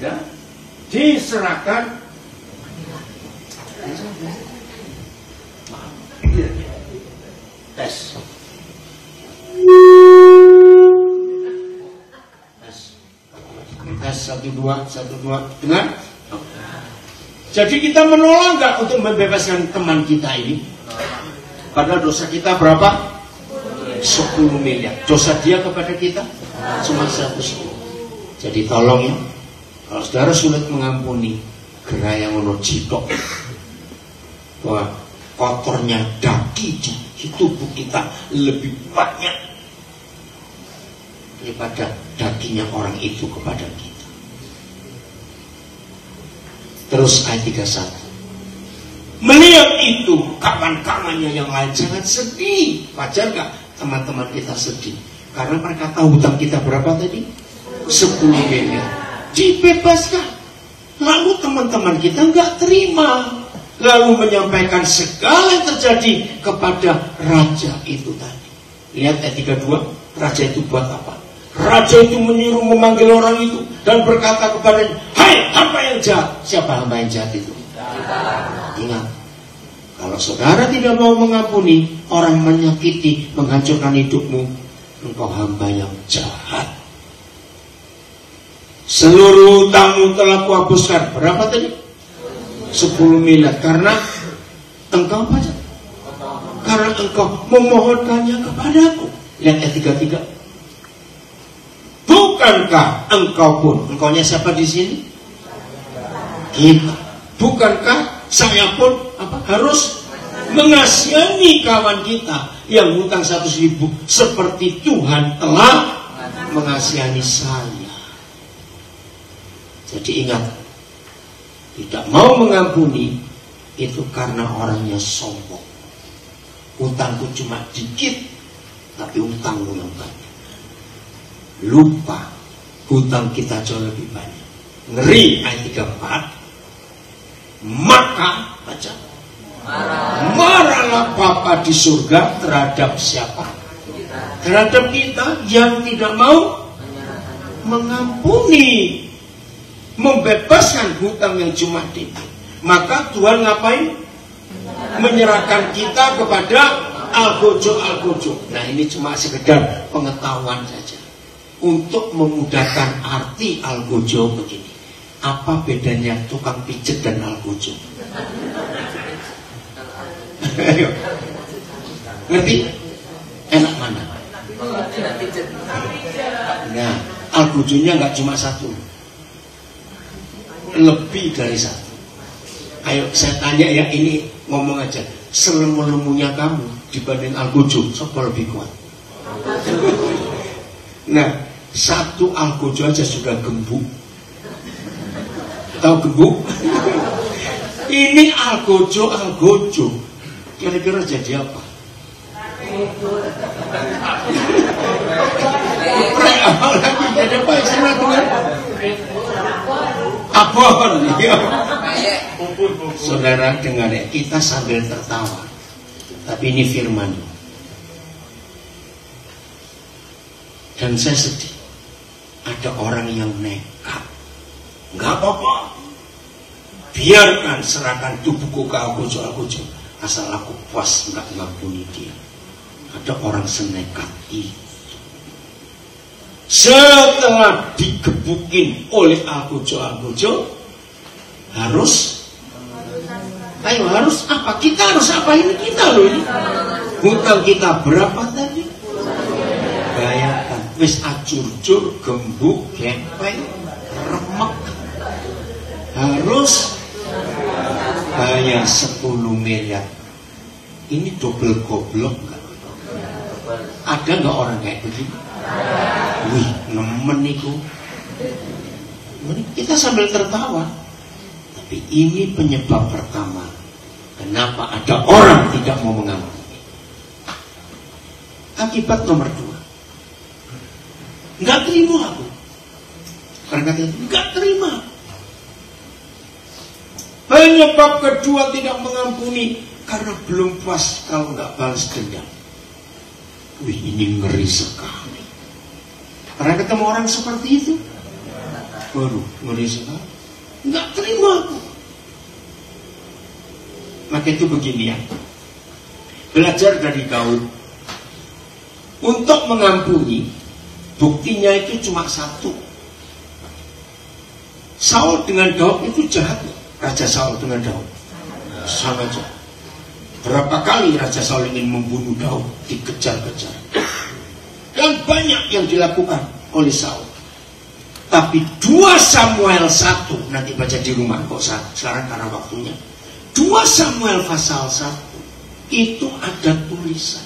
Udah? Diserahkan tes tes 1 2 dengar. Jadi kita menolak nggak untuk membebaskan teman kita ini? Padahal dosa kita berapa? 10 miliar. Dosa dia kepada kita cuma 110. Jadi tolong ya, kalau saudara sulit mengampuni, geraya ngono jitok bahwa kotornya daki di tubuh kita lebih banyak daripada dagingnya orang itu kepada kita. Terus ayat 31, melihat itu kawan-kawannya yang lain sangat sedih. Wajar gak teman-teman kita sedih? Karena mereka tahu hutang kita berapa tadi? 10 miliar. Dibebaskan. Lalu teman-teman kita nggak terima, lalu menyampaikan segala yang terjadi kepada raja itu tadi. Lihat ayat 32, raja itu buat apa? Raja itu menyuruh memanggil orang itu dan berkata kepadanya, hai hamba yang jahat. Siapa hamba yang jahat itu? Ingat, kalau saudara tidak mau mengampuni, orang menyakiti, menghancurkan hidupmu, engkau hamba yang jahat. Seluruh hutangmu telah kuhapuskan. Berapa tadi? 10 miliar. Karena engkau apa? Karena engkau memohonkannya kepadaku. Lihat ayat 33. Bukankah engkau pun, engkaunya siapa di sini? Kita. Bukankah saya pun harus mengasihani kawan kita yang hutang 100.000 seperti Tuhan telah mengasihani saya. Jadi ingat, tidak mau mengampuni itu karena orangnya sombong. Utangku cuma dikit, tapi utangmu yang banyak. Lupa, hutang kita jauh lebih banyak. Ngeri ayat 34. Maka, baca, marahlah Bapa di surga terhadap siapa? Terhadap kita yang tidak mau mengampuni, membebaskan hutang yang cuma dikit. Maka Tuhan ngapain? Menyerahkan kita kepada Al-Gojo. Nah ini cuma sekedar pengetahuan saja untuk memudahkan arti Al-Gojo begini. Apa bedanya tukang pijet dan Al-Gojo? Ngerti? Enak mana? Nah, Al-Gojonya nggak cuma satu, lebih dari satu. Ayo saya tanya ya, ini ngomong aja, selemu-lemunya kamu dibanding Al-Gojo, siapa lebih kuat? Nah, satu Al-Gojo aja sudah gembuk. Tahu gembuk? Ini Al-Gojo. Kira-kira jadi apa? Jadi apa istilah Tuhan? Abon. Saudara dengar ya, kita sambil tertawa, tapi ini firman. Dan saya sedih, ada orang yang nekat. Nggak apa-apa, biarkan serahkan tubuhku ke Al-Gojo, asal aku puas nggak ngampuni dia. Ada orang senekat itu. Setelah digebukin oleh Al-Gojo harus Ayo harus apa? Kita harus apa? Ini kita loh ini. Hutang kita berapa tadi? Bayarkan. Wis acur-cur, gembuk, gempeng, remek. Harus bayar 10 miliar. Ini double goblok gak? Ada nggak orang kayak begini? Wih, nemen itu. Kita sambil tertawa. Tapi ini penyebab pertama kenapa ada orang tidak mau mengampuni. Akibat nomor 2, nggak terima aku. Karena katanya nggak terima. Penyebab kedua tidak mengampuni karena belum puas kalau nggak balas dendam. Wih, ini ngeri sekali. Pernah ketemu orang seperti itu? Waduh, ngeri sekali. Nggak terima aku. Maka itu begini ya. Belajar dari Daud. Untuk mengampuni, buktinya itu cuma satu. Saul dengan Daud itu jahat. Raja Saul dengan Daud sama aja. Berapa kali Raja Saul ingin membunuh Daud, dikejar-kejar. Dan banyak yang dilakukan oleh Saul. Tapi 2 Samuel 1, nanti baca di rumah kok sekarang karena waktunya. 2 Samuel pasal 1 itu ada tulisan.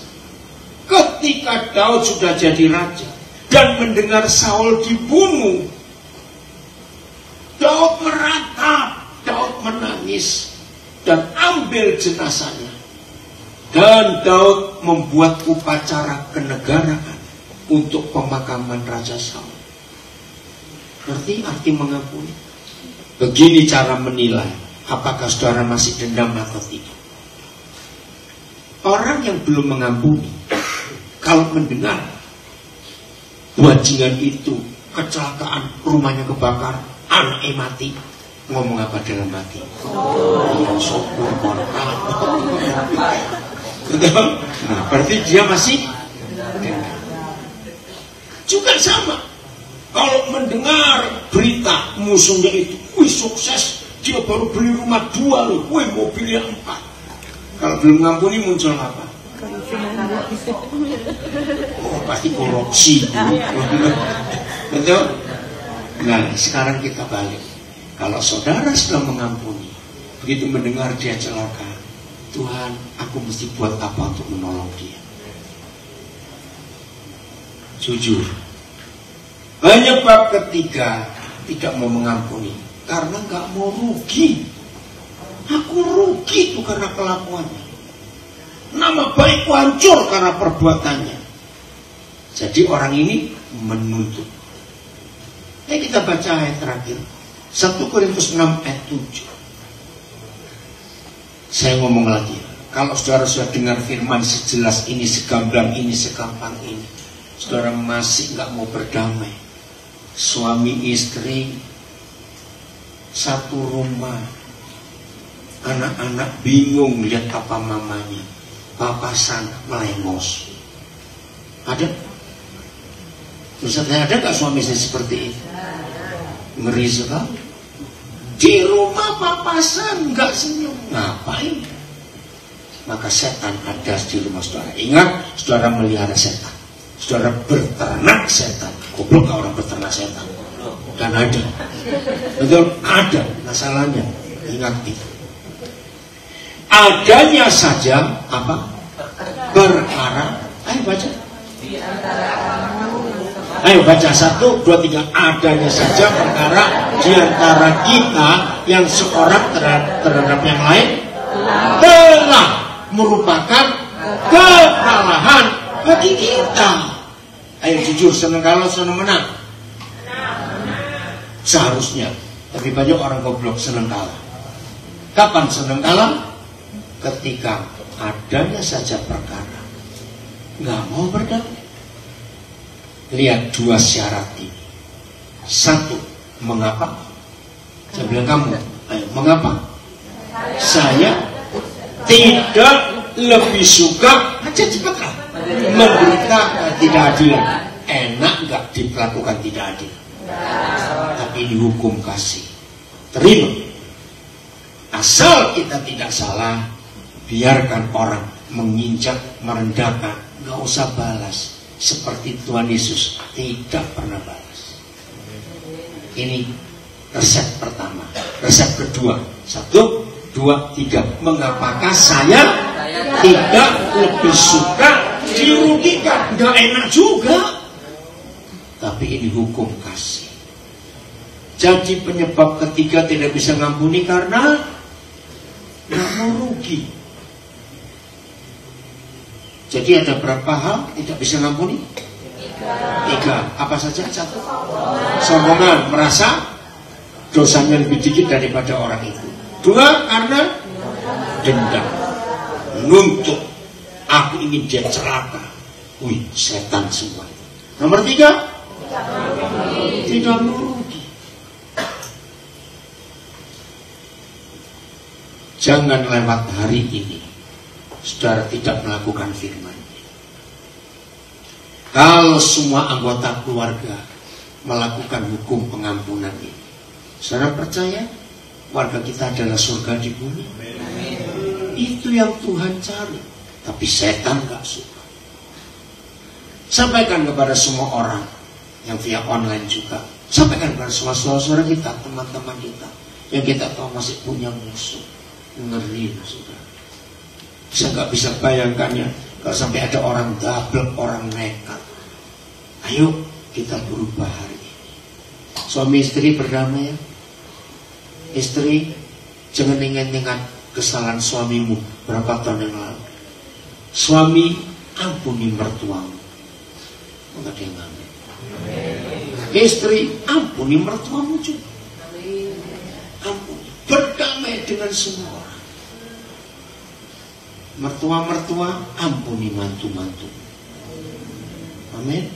Ketika Daud sudah jadi raja dan mendengar Saul dibunuh, Daud meratap, Daud menangis dan ambil jenazahnya. Dan Daud membuat upacara kenegaraan untuk pemakaman Raja Saul. Berarti arti mengampuni. Begini cara menilai apakah saudara masih dendam atau tidak. Orang yang belum mengampuni, kalau mendengar bajingan itu kecelakaan, rumahnya kebakar, anaknya mati, ngomong apa dalam hati? Yang syukur, betul? Nah, berarti dia masih juga sama. Kalau mendengar berita musuhnya itu, wih sukses, dia baru beli rumah 2 loh, wih mobilnya 4. Kalau belum ngampuni muncul apa? Oh, pasti korupsi. Betul? Nah, sekarang kita balik. Kalau saudara sudah mengampuni, begitu mendengar dia celaka, Tuhan, aku mesti buat apa untuk menolong dia? Jujur. Penyebab ketiga tidak mau mengampuni karena nggak mau rugi. Aku rugi itu karena kelakuannya. Nama baikku hancur karena perbuatannya. Jadi orang ini menuntut. Kita baca ayat terakhir. 1 Korintus 6 ayat 7. Saya ngomong lagi. Kalau saudara sudah dengar firman sejelas ini, segamblang ini, segampang ini, saudara masih nggak mau berdamai. Suami istri satu rumah, anak-anak bingung lihat papa mamanya, papasan melengos. Ada? Misalnya ada nggak suami istri seperti itu? Ngeri sekali. Di rumah papasan nggak senyum, ngapain? Maka setan ada di rumah saudara. Ingat, saudara melihara setan. Saudara berternak setan. Goblok gak orang berternak setan? Dan ada. Betul? Ada. Masalahnya, ingat itu. Adanya saja apa? Perkara. Ayo baca. Ayo baca 1, 2, 3. Adanya saja perkara di antara kita yang seorang terhadap yang lain telah merupakan kekalahan bagi kita. Ayo jujur, senang kalah, senang menang. Seharusnya. Tapi banyak orang goblok senang kalah. Kapan senang kalah? Ketika adanya saja perkara, nggak mau berdamai. Lihat 2 syarat ini. 1, mengapa? Saya bilang kamu, ayo, mengapa? Saya tidak lebih suka, aja cepatlah, menderita tidak adil. Enak nggak diperlakukan tidak adil? Tapi ini hukum kasih. Terima. Asal kita tidak salah, biarkan orang menginjak, merendahkan, nggak usah balas. Seperti Tuhan Yesus tidak pernah balas. Ini resep pertama. Resep kedua, 1, 2, 3. Mengapakah saya tidak lebih suka dirugikan? Nggak enak juga. Tapi ini hukum kasih. Jadi penyebab ketiga tidak bisa ngampuni karena nggak mau rugi. Jadi ada berapa hal tidak bisa ngampuni? 3. Apa saja? 1. Sombongan, merasa dosanya lebih dikit daripada orang itu. 2, karena dendam, nuntut, aku ingin dia celaka. Wih, setan semua. Nomor 3, tidak merugi. Jangan lewat hari ini saudara tidak melakukan firman. Kalau semua anggota keluarga melakukan hukum pengampunan ini, saudara percaya warga kita adalah surga di bumi? Itu yang Tuhan cari. Tapi setan gak suka. Sampaikan kepada semua orang yang via online juga. Sampaikan kepada semua saudara kita, teman-teman kita yang kita tahu masih punya musuh. Ngeri, saudara. Saya nggak bisa bayangkannya kalau sampai ada orang double, orang nekat. Ayo kita berubah hari ini. Suami istri berdamai ya. Istri jangan ingat-ingat kesalahan suamimu berapa tahun yang lalu. Suami ampuni mertuamu. Enggak ada yang ngamen. Istri ampuni mertuamu juga. Ampuni. Berdamai dengan semua orang. Mertua-mertua ampuni mantu-mantu. Amin.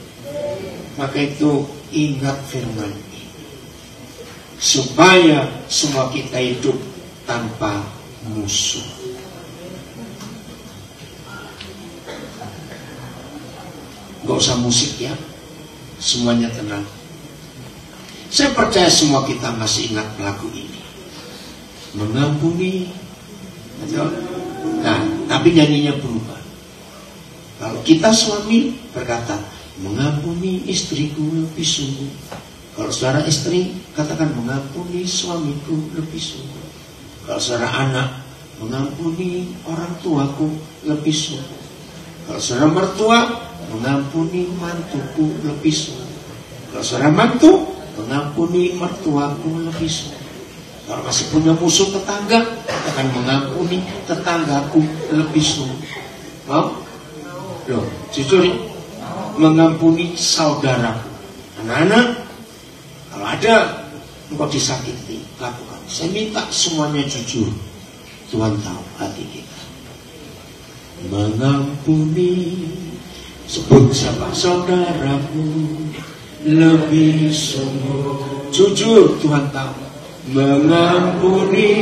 Maka itu ingat firman ini, supaya semua kita hidup tanpa musuh. Gak usah musik ya, semuanya tenang. Saya percaya semua kita masih ingat lagu ini, mengampuni. Nah, tapi nyanyinya berubah. Kalau kita suami berkata, mengampuni istriku lebih sungguh. Kalau saudara istri katakan, mengampuni suamiku lebih sungguh. Kalau saudara anak, mengampuni orang tuaku lebih sungguh. Kalau saudara mertua, mengampuni mantuku lebih sungguh. Kalau saudara mantu, mengampuni mertuaku lebih sungguh. Kalau masih punya musuh tetangga, akan mengampuni tetanggaku lebih sungguh. Mau? Loh, jujur ya? Mengampuni saudaraku. Anak-anak, kalau ada engkau disakiti, lakukan. Saya minta semuanya jujur. Tuhan tahu hati kita. Mengampuni, sebut siapa saudaraku lebih sungguh. Jujur, Tuhan tahu. Mengampuni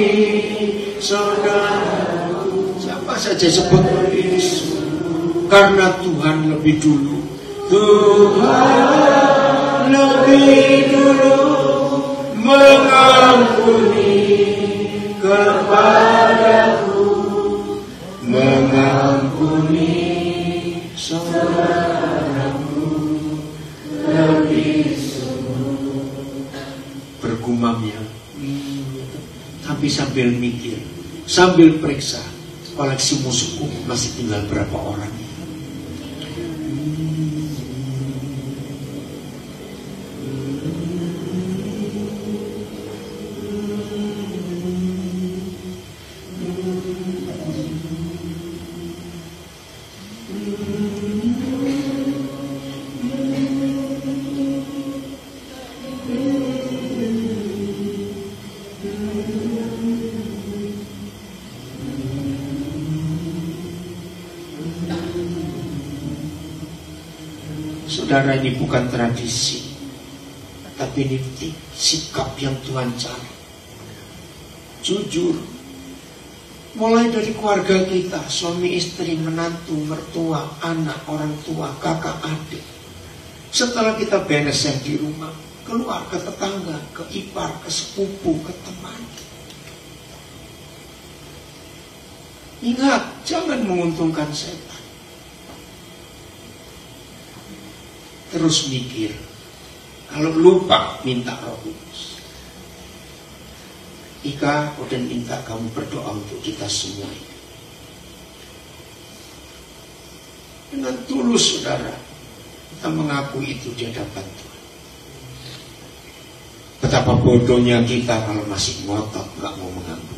saudaraku, siapa saja sebut lebih sungguh. Karena Tuhan lebih dulu. Tuhan lebih dulu mengampuni kepadaku, mengampuni saudaraku lebih sungguh. Bergumam ya, tapi sambil mikir, sambil periksa koleksi musuhku masih tinggal berapa orang. Saudara, ini bukan tradisi, tapi ini sikap yang Tuhan cari. Jujur, mulai dari keluarga kita, suami istri, menantu, mertua, anak, orang tua, kakak, adik. Setelah kita beres yang di rumah, keluar ke tetangga, ke ipar, ke sepupu, ke teman. Ingat, jangan menguntungkan setan. Terus mikir, kalau lupa minta Roh Kudus. Ika, Oden minta kamu berdoa untuk kita semua ini. Dengan tulus, saudara, kita mengakui itu di hadapan Tuhan. Betapa bodohnya kita kalau masih ngotot, gak mau mengakui.